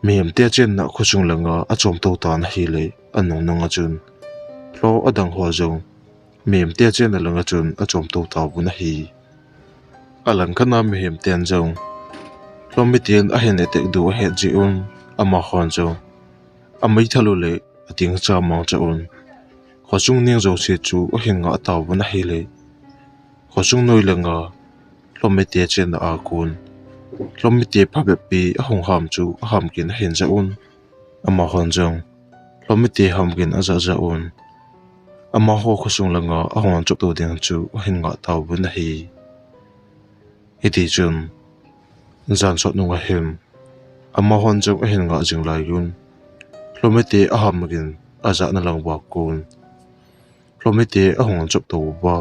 mem te chen na khosung langa achom to ta na hi le anong nanga chun hlo adang ho jong mem te chen na langa chun achom to ta bu na hi alang khana mem ten jong hlomi ten a hen etek du he ji ama khon jong amai thalu le ating cha mang cha khosung ning zo se chu a hin nga ta bu na hi le khosung noi langa hlomi te chen na a kun hlomi te pha be pi a hong ham chu a ham kin hen ja ama khon jong hlomi te ham kin a za ama ho khosung langa a hong chop to ding chu a hin nga ta bu na hi iti chun zan sot nu nga hem ama hon jong a hin nga jing lai yun hlomi te a ham kin a za na lang wa kun hlomi te a hong chop to ba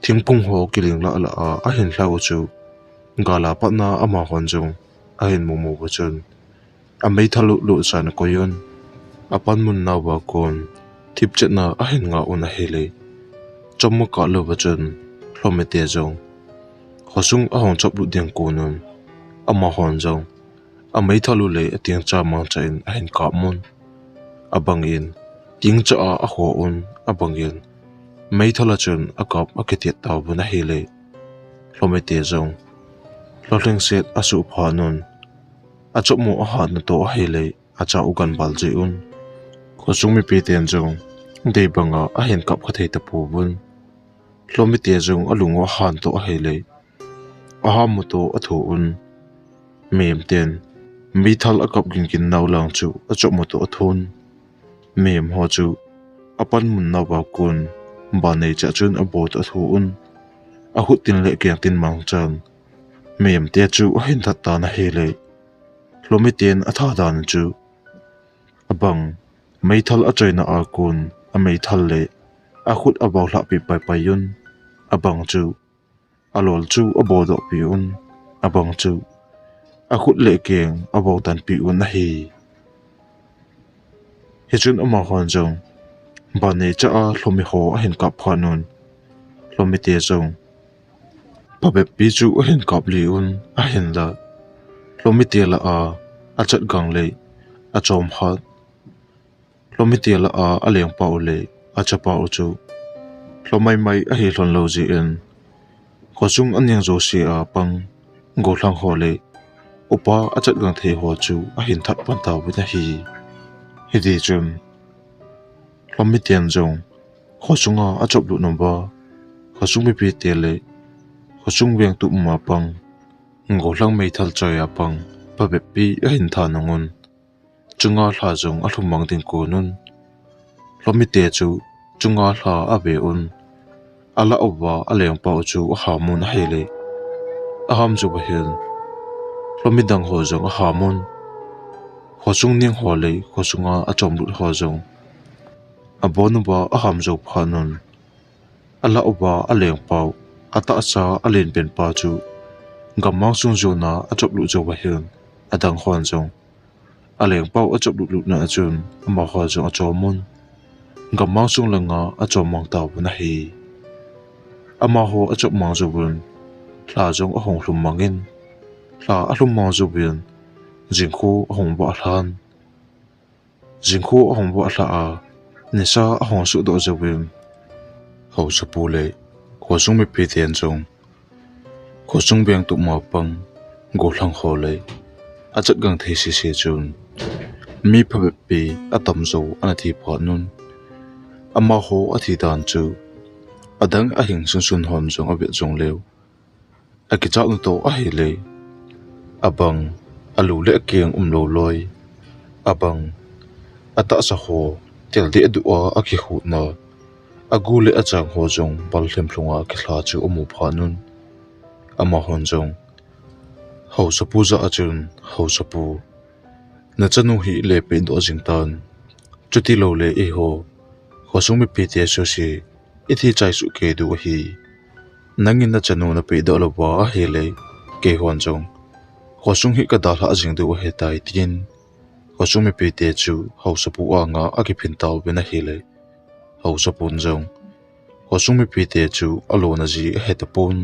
thingpung ho kiling la la a hin hlau chu gala patna ama hon jong a hin mu ba chun a mei thalu lu san ko yun apan mun na wa kon thip chet na a hin nga una hele chommo ka lo ba chun hlomi te jong khosung a hong chop lu ding ko nun ama hon jong a mei thalu le ating cha mang cha in a hin ka mun abangin ting cha a ho abangin mei thala chun a kap a ketiat taw bu na hele hlomi te jong hloling set asu pha nun a chop mo a ha na to hele a cha ugan bal ji khosung mi pi ten jong dei banga a hen kap kha thei ta pu bun hlomi te jong alungo han to hele a ha mu to a thu mem ten mi thal a kap kin naw lang chu a chop mo to a thun mem ho chu apan mun na ba kun ba nei cha chun a bot a thu a hut tin le kyang tin mang chan mem te chu a hin that ta na hele hlomi ten a tha dan chu abang mei thal a chaina a kun a mei thal le a khut a baw hla pi pai yun abang chu alol chu a bo do pi abang chu a khut le keng a baw tan pi na hi chun ama hon jong ba nei cha a hlomi ho a hin kap phanun hlomi te jong pa be pi chu a hin kap li a hin la hlomi te la a chat gang le a chom hat hlomi te la a leng pa le a cha pa chu hlomai mai a hi hlon lo ji en khosung anyang zo si a pang go thlang ho le upa a chat gang the ho chu a hin that pan ta bu na hi di chum hlomi ten jong khosunga a chop lu number khosung mi pi te le khosung weng tu ma pang go thlang mei thal chai a pang pa be pi a hin tha nangun chunga hla jong a thumang ding ko nun hlomi te chu chunga hla a be ala owa aleng pa chu a ha mun hele a ham chu ba hel hlomi dang ho jong a ha mun khosung ning ho le khosunga a chom lu ho jong a bonu ba a ham jo phanun ala owa aleng pa ata sa alen pen pa chu gamang sung jo na a chop lu jo ba hel adang hon jong aleng pa a chop lu na chun ama ho jong a chomun gamang sung langa a chomang ta bu na hi ama ho a chop mang zo bun hla jong a hong hlum mangin hla a hlum mang zo bun jingkhu a hong ba hlan jingkhu a hong ba hla a nisa a hong su do zo bun ho sa pu le khosung mi pi ten jong khosung beng tu ma pang go thlang ho le a chat gang thei si chun mi pha be pi a tam zo ana thi pha nun ama ho a thi dan chu adang a hing sun hom jong a be jong leu a ki chau to a hi le abang alu le keng lo loi abang ata sa ho tel de du a ki hu na agu le a chang ho jong bal hlem hlunga ki hla chu omu phanun ama hon jong ho sa pu za achun ho sa pu na chanu hi le pe do jing tan chuti lo le e ho khosung mi pi te so si ithi chai su ke du hi nangin na chanu na pe do lo ba he le ke hon jong khosung hi ka da hla jing du he tai tin khosung mi pi te chu ho sa pu a nga a ki phin taw be na hi le ho sa pun jong hosung mi pite chu alona ji hetapon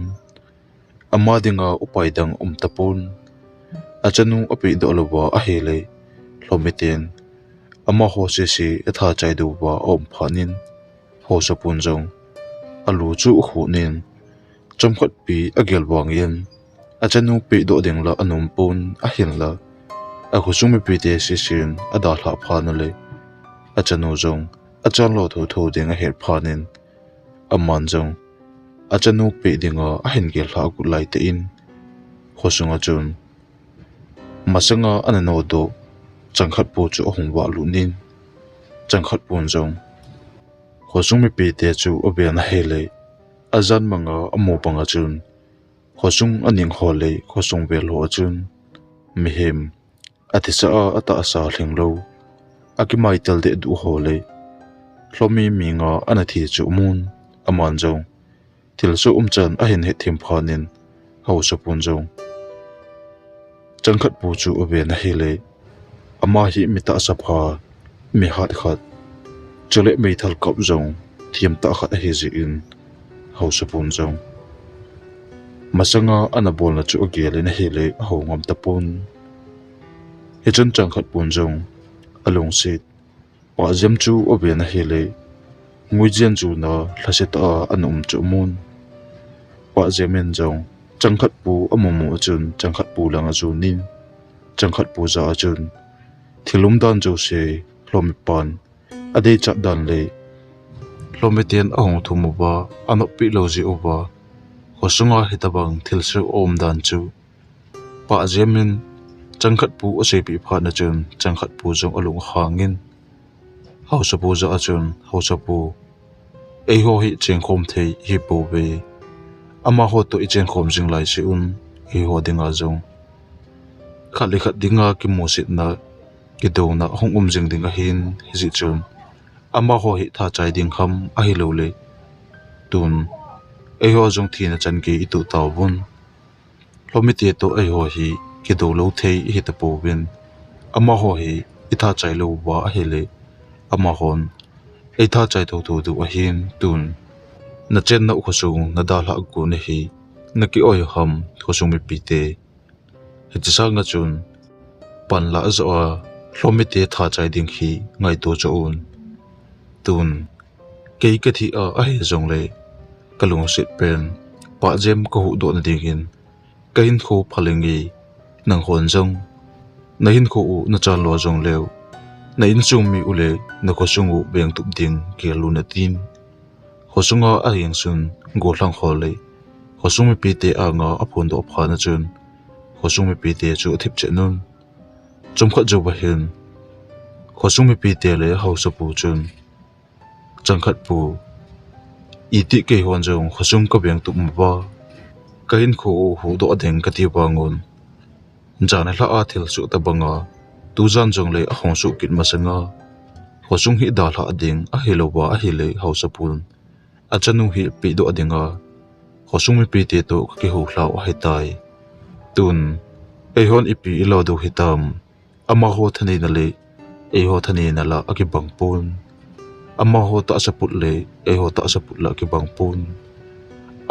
amadinga upaidang tapon achanu api do lowa a hele lomiten ama ho se si etha chai do wa phanin ho sapun jong alu chu khunin chamkhat pi agel wangyen achanu pi do ding la anum pun a hin la a hosung mi pite si sin ada hla phana le achanu jong achan lo tho tho ding a her phanin aman jong achanu pi dinga a hin gel hla ku lai te in hosunga chun masanga anano do changkhat pu chu hongwa lunin changkhat pun jong hosung mi pi te chu obian hele azan manga amo panga chun hosung aning hole hosung bel ho chun mihem atisa ata asa thinglo akimai tel de du hole hlomi minga anathi chu mun aman jong tilsu chan a hin he thim phanin hausa pun jong changkhat pu chu obian hele ama hi mita sapha mi hat khat chole mei thal kop jong thiam ta khat hi ji in hausa pun jong masanga anabol na chu ogele na hele hongam tapon hechan changkhat pun jong along sit pa jem chu obian hele nguijen chu na hlaseta anum chu mun pa jemen jong changkhat pu amomo chun changkhat pu langa chu nin changkhat pu za chun thilum dan jo se hlomipan ade cha dan le hlometian ahong thumuba anopi loji oba hosunga hitabang thilse om dan chu pa jemin changkhat pu ase pi phana chun changkhat pu jong alung hangin hausa pu za chun hausa pu ei ho hi chengkhom thei hi pu be ama ho to ichen khom jing lai se ei ho dinga jong khali khat dinga ki mosit na ki do na hong jing dinga hin hi chun ama ho hi tha chai ding kham a hi lo le tun ei ho jong thina chan ki itu taw bun hlomite to ei ho hi ki do lo thei hi ta po bin ama ho hi itha chai lo wa a hi le ama hon ei tha chai to tu du a hin tun na chen na khosung na da la ku ne hi na ki oi ham khosung mi pite he chisa nga chun pan la zo a hlomite tha chai ding hi ngai to cho un tun kei ka thi a hi jong le kalung sit pen pa jem ko hu do na ding hin kain kho phalengi nang hon jong na hin kho u na chan lo jong leu na in chung mi ule na khosung u beng tup ding ke lu na tin hosunga a yang sun go hlang khole hosung mi pite anga apon do phana chun hosung mi pite chu thip che nun chumkha jo ba hin hosung mi pite le hausa pu chun changkhat pu iti ke hon jong hosung ka beng tup ba kain kho hu do adeng ka ti bangun jana hla a thil su ta banga tu jan jong le a hong su kit masanga hosung hi da hla ding a hilowa a hile hausa pun achanu hi pi do adinga hosung mi pi te to ki ho hlau a hetai tun ei hon ipi ilo do hitam ama ho thani na le ei ho thani na la aki bangpun ama ho ta saput le ei ho ta saput la ki bangpun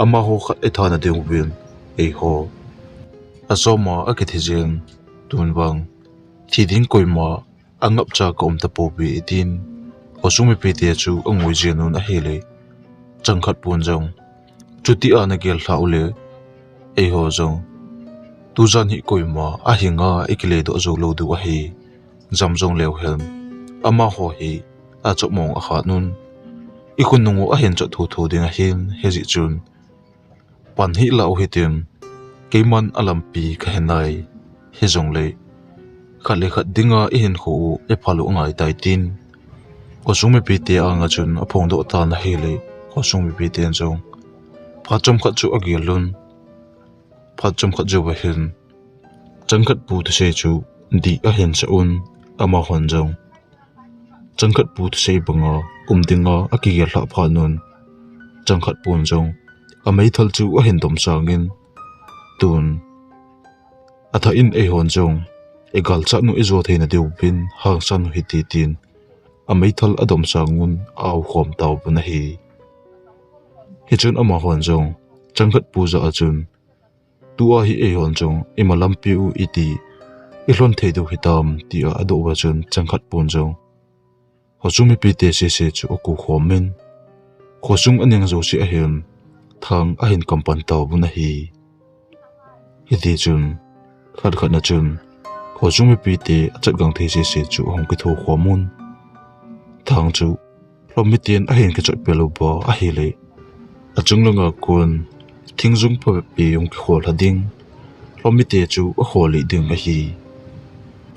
ama ho khat e thana ding win ei ho asoma akithijeng tun bang thiding koima angap cha kom ta po bi tin hosung mi pi te chu angoi jenun a hele changkhat pun jong chuti ana gel thaule ei ho jong tu jan hi koima a hinga ikle do zo lo du a hi jam jong lew helm ama ho hi a chok mong a kha nun i khun nungu a hen cha thu thu ding a hin hezi chun pan hi la o hitem keiman alam pi ka henai he jong le khale khat dinga i hin kho e phalu ngai tai tin hosung mi pi te anga chun a phong do ta na hele hosung mi pi ten jong phacham khat chu agilun phacham khat jo ba hin changkhat pu tu se chu di a hen sa un ama hon jong changkhat pu tu se banga dinga akigel hla pha nun changkhat pun jong amei thal chu a hen dom sangin tun atha in e hon jong egal cha nu izo theina deu bin hang san hi ti tin amei thal adom sangun aw khom taw buna hi hi chun ama hon jong changkhat puja achun tua hi e hon jong imalam piu iti ilon theidu hitam ti a adu wa chun changkhat pun jong hosumi pi te se chu oku khomen khosung aning zo si a hen thang a hin kampan taw buna hi ti chun khat khat na chun hosumi pi te achat gang the se chu hong ki tho khomun thang chu lomitian a hin ke chot pelo ba a hi le achung langa kun thingzung pa pi yong ki khol hading lomite chu a kholi ding a hi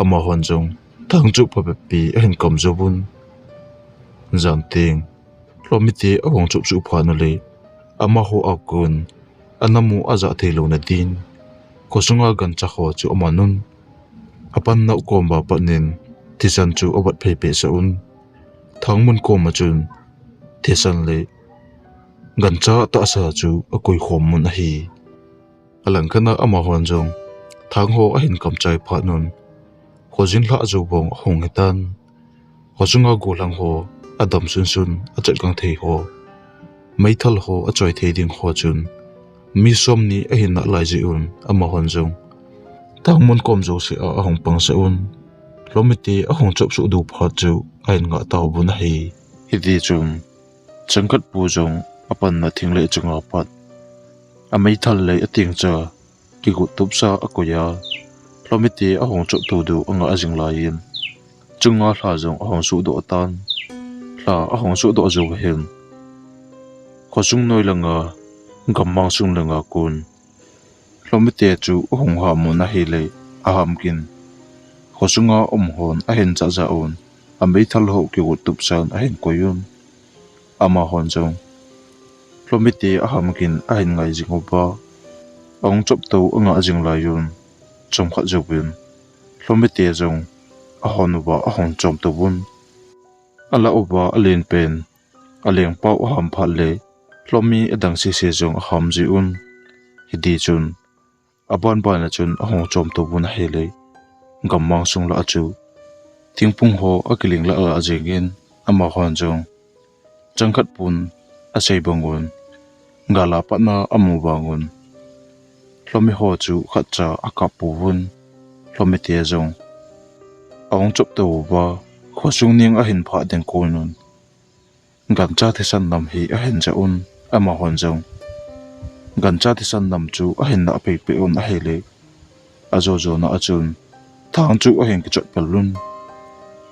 ama hon jong thang chu pa pi a hin kam zobun zan ting lomite a hong chu chu pha na le ama ho akun anamu aza thelo na din kosunga gan cha kho chu amanun apan na ko ba panin tisan chu obat phei pe sa un thangmun ko ma chun tisan le gan cha ta sa chu a koi khom mun a hi alang khana ama hon jong thang ho a hin kam chai pha nun khojin hla zo bong hong hetan kosunga golang ho adam sun sun a chat gang thei ho maithal ho a choi thei ding ho chun mi som ni a hin na lai ji un ama hon jong tangmun kom zo se a hong pang se un lomiti a hong chop su du pha chu ain nga taw bun hi hi chum changkat pu jong apan na thingle chunga pat a maithal le ating cha ki gu tup sa a koya lomiti a hong chop tu du anga ajing la yin chunga hla jong a hong su do tan hla a hong su do zo hen khosung noi langa gammang sung langa kun lomite chu hong ha mo na hi le aham kin khosunga hon a hen cha za on a meithal ho ki utup san a hen koyun ama hon jong lomite aham kin a hen ngai jingo ba ong chop to anga ajing la yun chom kha jobin lomite jong a hon ba a hon chom to bun ala oba alen pen aleng pau ham pha le lomi adang si se jong ham ji un hidi chun aban ban na chun ahong chom to bun hele gammang sung la chu thingpung ho akiling la a jengin ama hon jong changkhat pun a sei bangun ngala patna amu bangun lomi ho chu khacha aka puun lomi te jong ahong chop to ba khosung ning a hin pha den ko nun gan cha the san nam hi a hen ja un ama hon jong gan cha the san nam chu a hen na pe pe on a hele a zo zo na achun thang chu a hen ki chot pel lun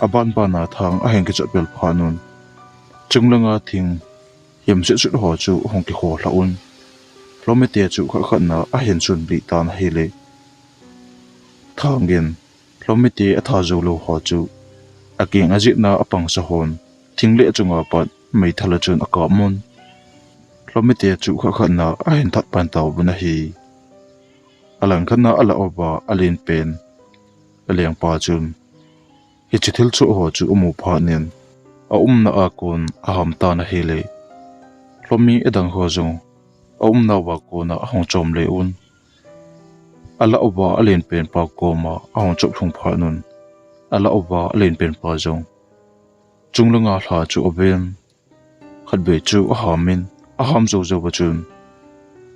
aban ba na thang a hen ki chot pel pha nun chunglanga thing yem se chu ho chu hong ki ho la un lome te chu kha kha na a hen chun bi tan hele thang gen lome te a tha zo lo ho chu a king a ji na apang sa hon thingle chunga pat mai thala chun a ka mon lomite chu kha kha na a hen that pan taw buna hi alang khana ala oba alin pen aleng pa chun hi chithil chu ho chu umu pha nen a na a kon a ham ta na hele lomi edang ho jong a na wa ko na hong chom le un ala oba alin pen pa ko ma a hong chop thung pha nun ala oba alin pen pa jong chunglanga hla chu oben khat be chu a hamin aham zo zo bachun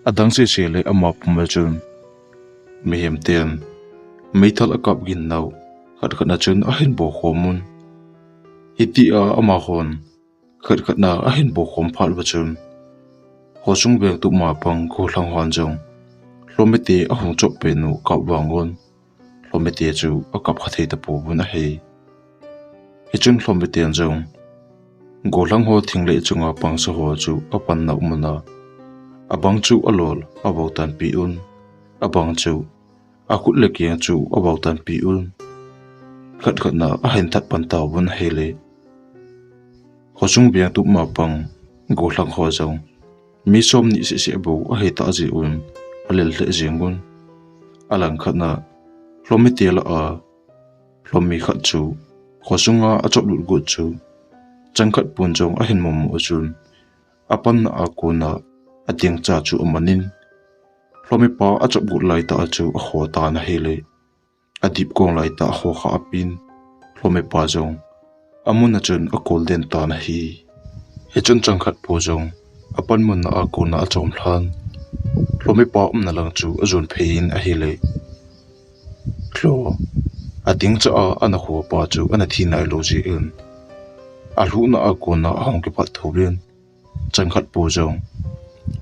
adang se le ama pum chun mehem ten meithal akap gin naw khat khat na chun a hin bo khomun hiti a ama hon khat khat na a hin bo khom phal bachun hosung bek tu ma pang ko hlang hwan jong lomite a hong chop pe nu ka wangon lomite chu akap khathei ta pu bun a he hi chun lomite jong golang ho thingle chunga pangsa ho chu apan na umana abang chu alol abautan pi un abang chu akut lekiang chu abautan pi un khat khat na a hen that pan taw bun hele hosung biang tu ma pang golang ho jong mi som ni se bo a he ta ji un alel le jingun alang khat na lomi te la a lomi khat chu hosunga achop lut gu chu changkhat pun jong a hin mom achun apan na akuna ating cha chu amanin hlomi pa achop gu lai ta chu a kho ta na hele adip kong lai ta kho kha apin hlomi pa jong amun achun a golden ta na hi he chun changkhat pu jong apan mun na aku na achom hlan lomi pa na lang chu azun phein a hi le klo ating cha ana khu pa chu ana thi nai lo ji in a lu na aku na hong ki phat thobin changkhat pu jong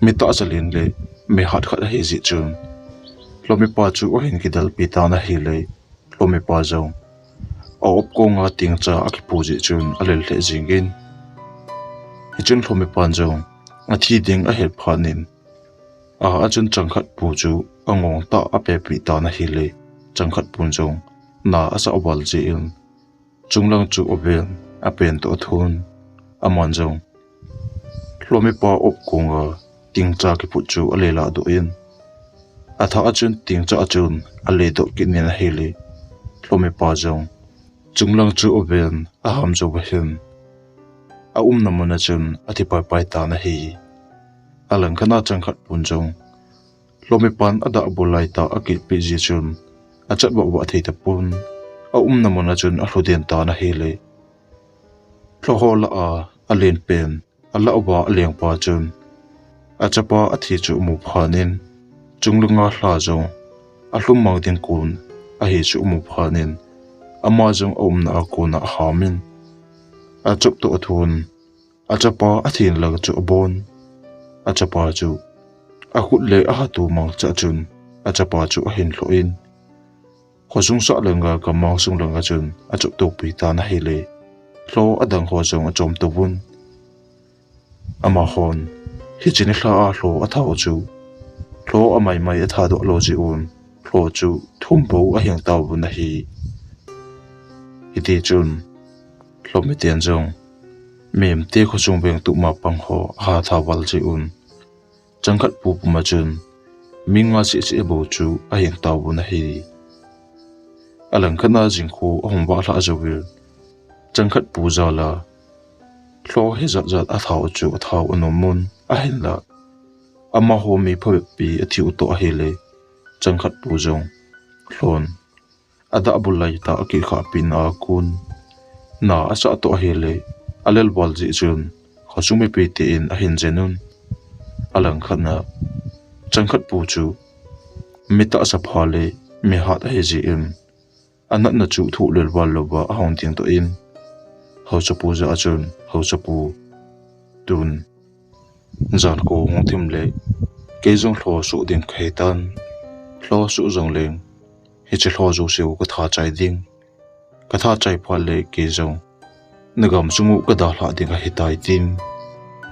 mi ta chalin le me hat khat hi ji chun lomi pa chu o hin ki dal pi ta na hi le lomi pa jong a op ko nga ting cha a ki pu ji chun a lel the jingin hi chun lomi pa jong a thi ding a hel phanin a chun changkhat pu chu angong ta a pe pi ta na hi le changkhat pun jong na asa obal ji in chunglang chu oben a pen to thun amon jong lomi pa op konga ting cha ki pu chu a lela do in a tha achun ting cha achun a le do ki nen hi le lomi pa jong chunglang chu oben a ham jo ba hin a na mona chun a thi pai ta na hi alang khana changkhat pun jong lomi pan ada bolai ta a ki pi ji chun a chat ba thei ta pun a na mona chun a hluden ta na hi le thlo hola a len pen a la oba a leng pa chun a chapa a thi chu mu phanin chunglunga hla jong a hlum mang din kun a hi chu mu phanin ama jong na ko na hamin a chup to thun a chapa a thin lag chu bon a chapa chu a khut le a tu mang cha chun a chapa chu a hin hlo in khosung sa lenga ka mang sung lenga chun a chup to pi ta na hi le hlo adang ho jong a chom to bun ama hon hi chini hla a hlo a thau chu hlo a mai a tha do lo ji un hlo chu thum bo a hiang taw bu na hi iti chun hlo mi tian jong mem te kho chung beng tu ma pang ho ha tha wal ji un changkhat pu pu ma chun mingwa chi chi bo chu a hiang taw bu na hi alang khana jing khu hong ba hla zawil changkhat pu za la hlo he zat zat a thau chu a thau anomun a hin la ama ho mi pho pi a thiu to a hi le changkhat pu jong hlon ada bulai ta ki kha pin a kun na asa to hi le alel bol ji chun khosumi pi te in a hin jenun alang khana changkhat pu chu mita sa phale mi hat he ji in anat na chu thu lel wal lo ba a hong ting to in ho cha pu za chun ho cha pu tun zan ko ngong tim le ke jong hlo su ding khaitan hlo su jong leng hi che hlo ju siu ka tha chai ding ka tha chai phal le ke jong nagam sungu ka da hla ding a hitai tin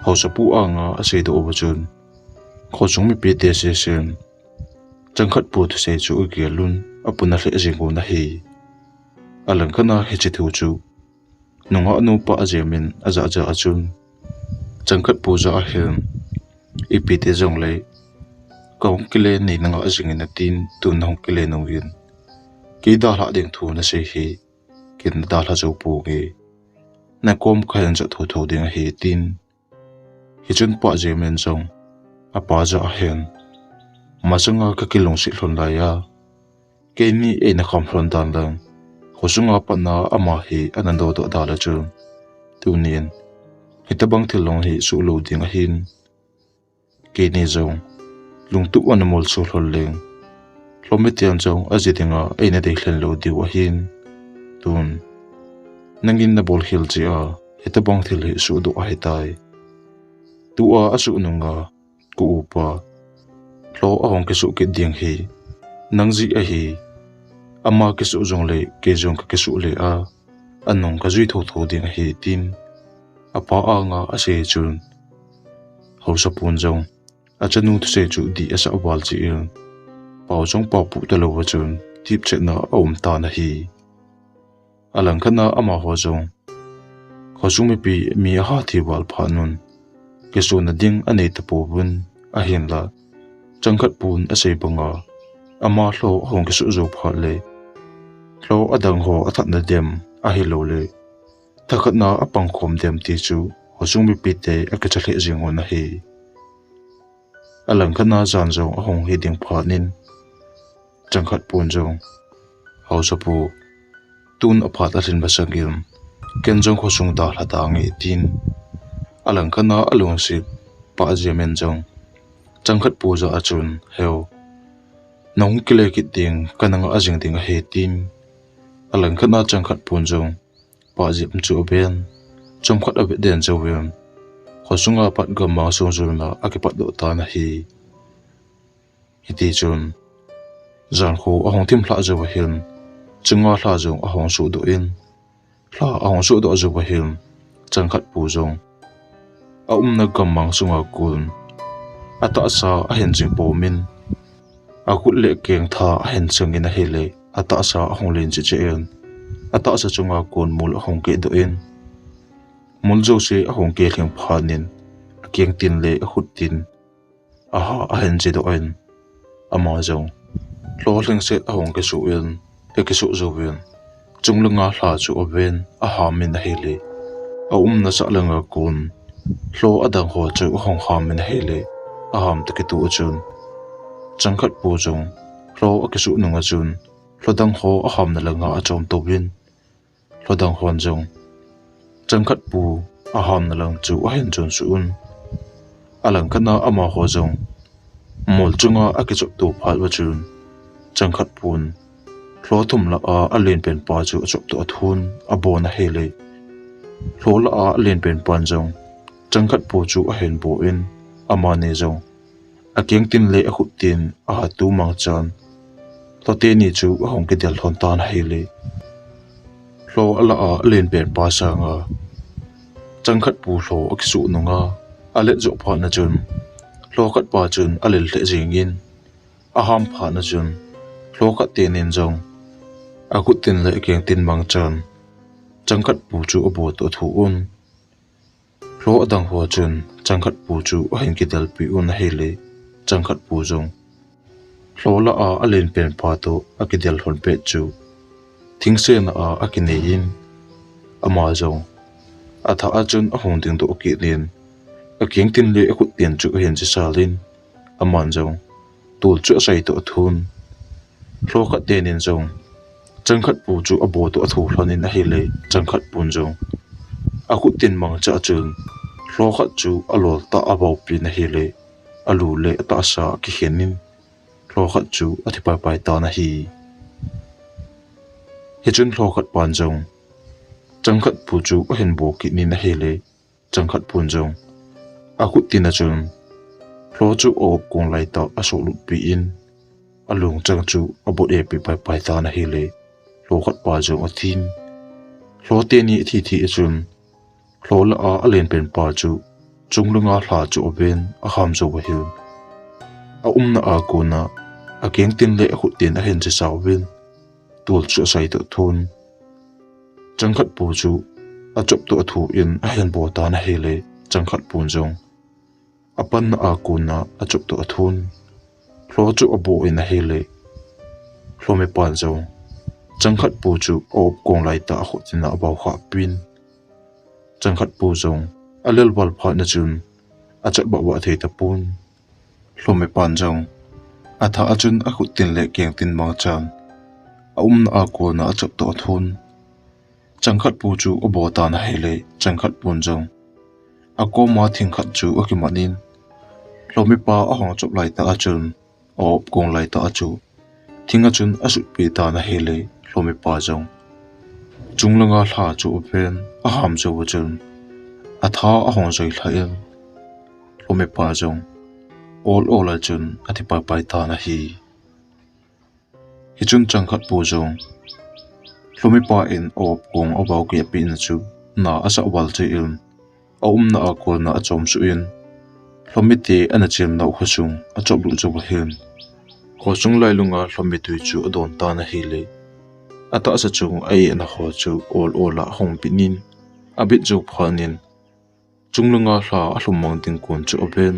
ho cha pu anga a sei do ba chun kho chung mi pi te se sen changkhat pu thu se chu ge lun apuna hle jingu na hi alang khana he che thu chu nunga nu pa ajemin aza ja achun changkhat pu za a hen ipi te jong le kong kile ni nanga ajingin na tin tu nong kile nongin ki da hla ding thu na se hi kin da hla zo pu ge na kom khayan cha thu thu ding hi tin hi chun pa jemin jong a pa za a hen masanga ka kilong si hlon la ya ke ni e na kham hlon dan lang khosunga pa na ama hi anando do da la chu tu nin hitabang thilong hi su lo ding a hin ke ni jong lungtu anamol su hlol leng hlometian jong ajitinga eina de hlen lo diu a hin tun nangin na bol hil chi a hitabang thil hi su do a hitai tu a asu nunga ku upa hlo a hong ke su ke ding hi nangji a hi ama ke su jong le ke jong ka ke su le a anong ka zui tho tho ding hi tin apa anga a se chun ho sa pun jong a chanu thu se chu di asa wal chi in pau jong pau pu ta lo wa chun tip che na om ta na hi alang khana ama ho jong khosumi pi mi ha thi wal phanun ke su na ding anei ta pu bun a hin la changkhat pun a sei banga ama hlo hong ke su zo pha le hlo adang ho athat na dem a hi lo le thakhat na apang khom dem ti chu khosumi pi te a ka chle jing on hi alang khana zan zo a hong hi ding pha nin changkhat pun jong hau sa pu tun a phat a rin ba sangil ken jong khosung da hla ta nge tin alang khana alung si pa jemen jong changkhat pu zo achun heo nong kile ki ding kananga ajing ding he tim alang khana changkhat pun jong pa jip chu ben chomkhat abe den jawem khosunga pat ga ma so na akipat do ta na hi hiti chun zan kho ahong tim hla jaw hin chunga hla jong ahong su do in hla ahong su do jaw hin changkhat pu jong a na gamang sunga kun ata sa a hen jing po min a kut le keng tha a hen changin a hele ata sa ahong len chi che en ata sa chunga kun mul ahong ke do in mul jo se ahong ke thleng phanin a keng tin le a khut tin aha a hen je do en ama jong lo leng se ahong ke su en e ke su zo wen chunglunga hla chu oven a ha min a hele a na sa langa kun lo adang ho chu hong ha min a hele a ham te ke tu chun changkhat pu jong lo a ke su nunga chun lodang ho a ham na langa a chom to win lodang hon jong changkhat pu a ham na lang chu a hen chon su un alang kana ama ho jong mol chunga a ke chop tu phal wa chun changkhat pun lo thum la a len pen pa chu a chop to athun a bon a hele lo la a len pen pan jong changkhat pu chu a hen bo in ama ne jong a keng tin le a khut tin a tu mang chan to te ni chu a hong ke del thon tan hele lo ala a len pen pa sanga changkhat pu lo a ki su nunga a le jo pha na chun lo khat pa chun a lel le jingin a ham pha na chun lo khat te nen jong a khut tin le keng tin mang chan changkhat pu chu a bo to thu un lo adang ho chun changkhat pu chu a hin ki dal pi un hele changkhat pu jong lo la a len pen pa to a ki del hon pe chu thing se na a ki nei in ama jong a tha a chun a hong ding do ki nen a keng tin le a khut tiền chu hen chi salin aman jong tul chu sai to thun lo khat te nen jong changkhat pu chu a bo to a thu hlonin a hele changkhat pun jong a khut tin mang cha chun lo khat chu a lol ta a bo pi na hele alu le ta sa ki henin lo khat chu a thi pai pai ta na hi he chun lo khat pan jong changkhat pu chu a hen bo ki ni na hele changkhat pun jong a khut tin a chun lo chu op kong lai ta a so lu pi in alung chang chu a bo e pi pai pai ta na hele lo khat pa jong a thin lo te ni thi thi chun lo la a len pen pa chu chunglunga hla chu oben a ham zo wa hin a na a ko na a keng tin le a khut tin a hen che saw win tul chu sai to thun changkhat pu chu a chop to thu in a hen bo ta na hele changkhat pun jong apan na a ko na a chop to thun lo chu a bo in a hele lo me pan jong changkhat pu chu op kong lai ta ho china abaw kha pin changkhat pu jong alel bal pha na chun a chat ba wa thei ta pun lo me pan jong a tha a chun a khut tin le keng tin mang chan a na a ko na a chop to thun changkhat pu chu obo ta na hele changkhat pun jong a ko ma thing khat chu a ki manin lo me pa a hong chop lai ta a chun op kong lai ta a chu thinga chun a su pi ta na hele lo me pa jong chunglanga hla chu pen a ham zo chun a tha a hong zoi thlael lo me pa jong all a chun a thi pai pai ta na hi chun changkhat pu jong lo me pa in op kong obaw ke pi na chu na asa wal che in a na a ko na a chom su in lo me te ana chem na khosung a chop lu chu hin khosung lai lunga lo me tu chu adon ta na hi le ata sa chung ai na ho chu all a hong pinin a bit ju phanin chunglunga hla a hlumang ting kun chu open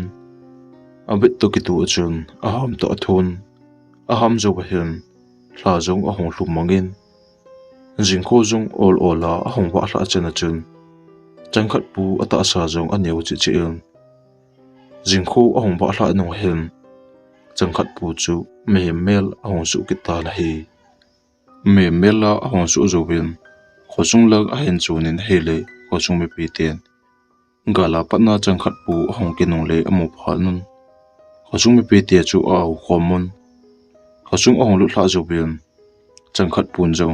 a bit to ki tu chun a ham to athun a ham zo ba hin hla jong a hong hlumangin jingkho jong all a hong wa hla chena chun changkhat pu ata sa jong a neu chi chi in jingkho a hong wa hla no hen changkhat pu chu me mel a hong su ki ta la hi me mela a hong su zo win khosung lag a hen chunin hele khosung me pi ten Gala patna changkhat pu hong kinung le amu phalnun khosung mi pe tia chu a khomun khosung ong lu thla zo bian changkhat pun zo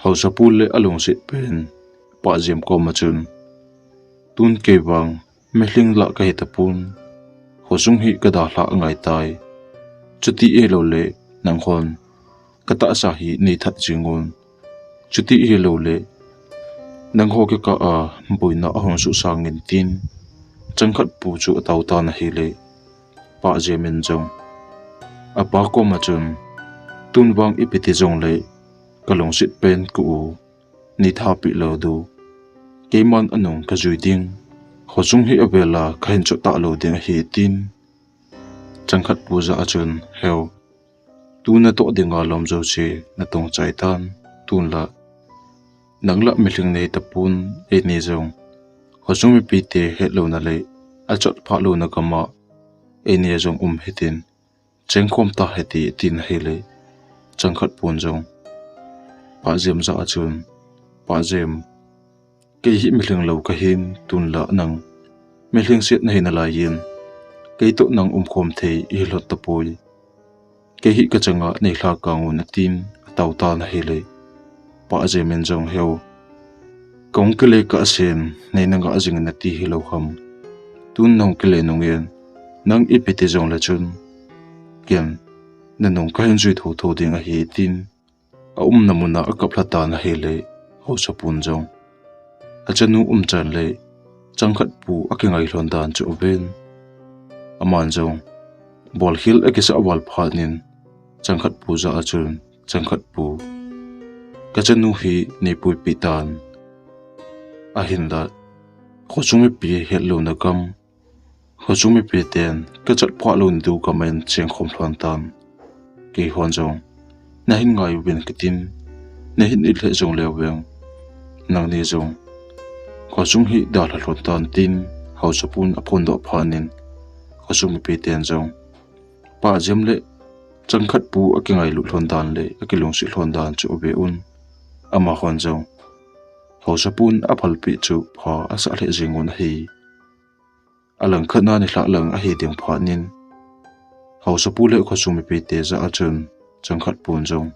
hausa pu le alung sit pen pa jem ko ma chun tun ke wang mehling la ka hita pun khosung hi ka da hla ngai tai chuti e lo le nang khon kata sa hi ni that jingun chuti e lo le nang ho ke ka a buina ahong su sangin tin changkhat pu chu ataw ta na hi le pa jemin jong apa ko ma chun tun wang ipiti jong le kalong sit pen ku ni tha pi lo du keman anong ka jui ding khosung hi abela khain chu ta lo ding hi tin changkhat pu za achun heo tu na to dinga lom zo che na tong chai tan tun la nangla mihling nei tapun e ni zong khosung mi pi te het lo na le a chot pha lo na kama e ni zong hitin chengkhom ta heti tin hele changkhat pun zong pa jem za achun pa jem ke hi mihling lo ka hin tun la nang mihling set na hin la yin ke to nang khom thei i lot ta poi ke hi ka changa nei hla ka ngun tin taw ta na hele pa jemen jong heo kong kele ka sen nei nanga ajing na ti hi lo kham tun nong kele nongyen nang ipiti jong la chun kian na nong ka hin jui tho ding a hi tin a namuna a kaplata na hele ho sapun jong achanu chan le changkhat pu akingai hlon dan chu ben aman jong bol hil akisa wal phanin changkhat pu za achun changkhat pu kachanu hi ne pui pitan ahinda khosumi pi hello na kam khosumi pi ten kachat phwa lo ndu kamen cheng khom thon tan ke hon jong na hin ngai ben kitin na hin il he jong le weng nang ni jong khosung hi dal hlon tan tin hausapun apon do phanin khosumi pi ten jong pa jem le changkhat pu akingai lu hlon dan le akilung si hlon dan chu be un ama hon jong hausapun aphal pi chu pha asa le jingun hi alang khana ni hla lang a hi ding phanin hausapu le khosumi pi te za achun changkhat pun jong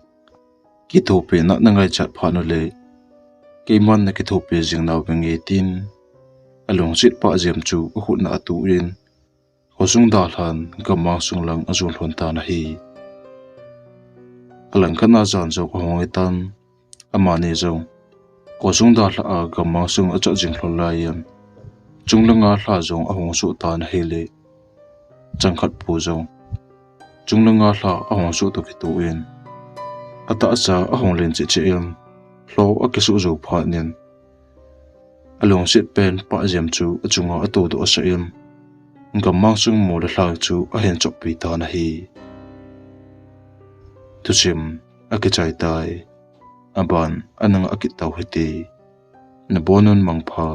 ki tho pe na nangai chat phanu le keman na ki tho pe jing naw bengi tin along sit pa jem chu hu na tu in khosung da hlan gamma sung lang azun hlon ta na hi alang khana jan jo ko hoi tan amani jong khosung da hla a gamma sung acha jing hlon la yan chunglanga hla jong ahong su ta na hi le changkhat pu jong chunglanga hla ahong su to ki tu in ata sa ahong len che che em hlo akisu zo pha nen along sit pen pa jem chu achunga atu do sa em gamma sung mo le hla chu a hen chok pi ta na hi tu sim akichai tai aban anang akitaw hiti na bonon mangpha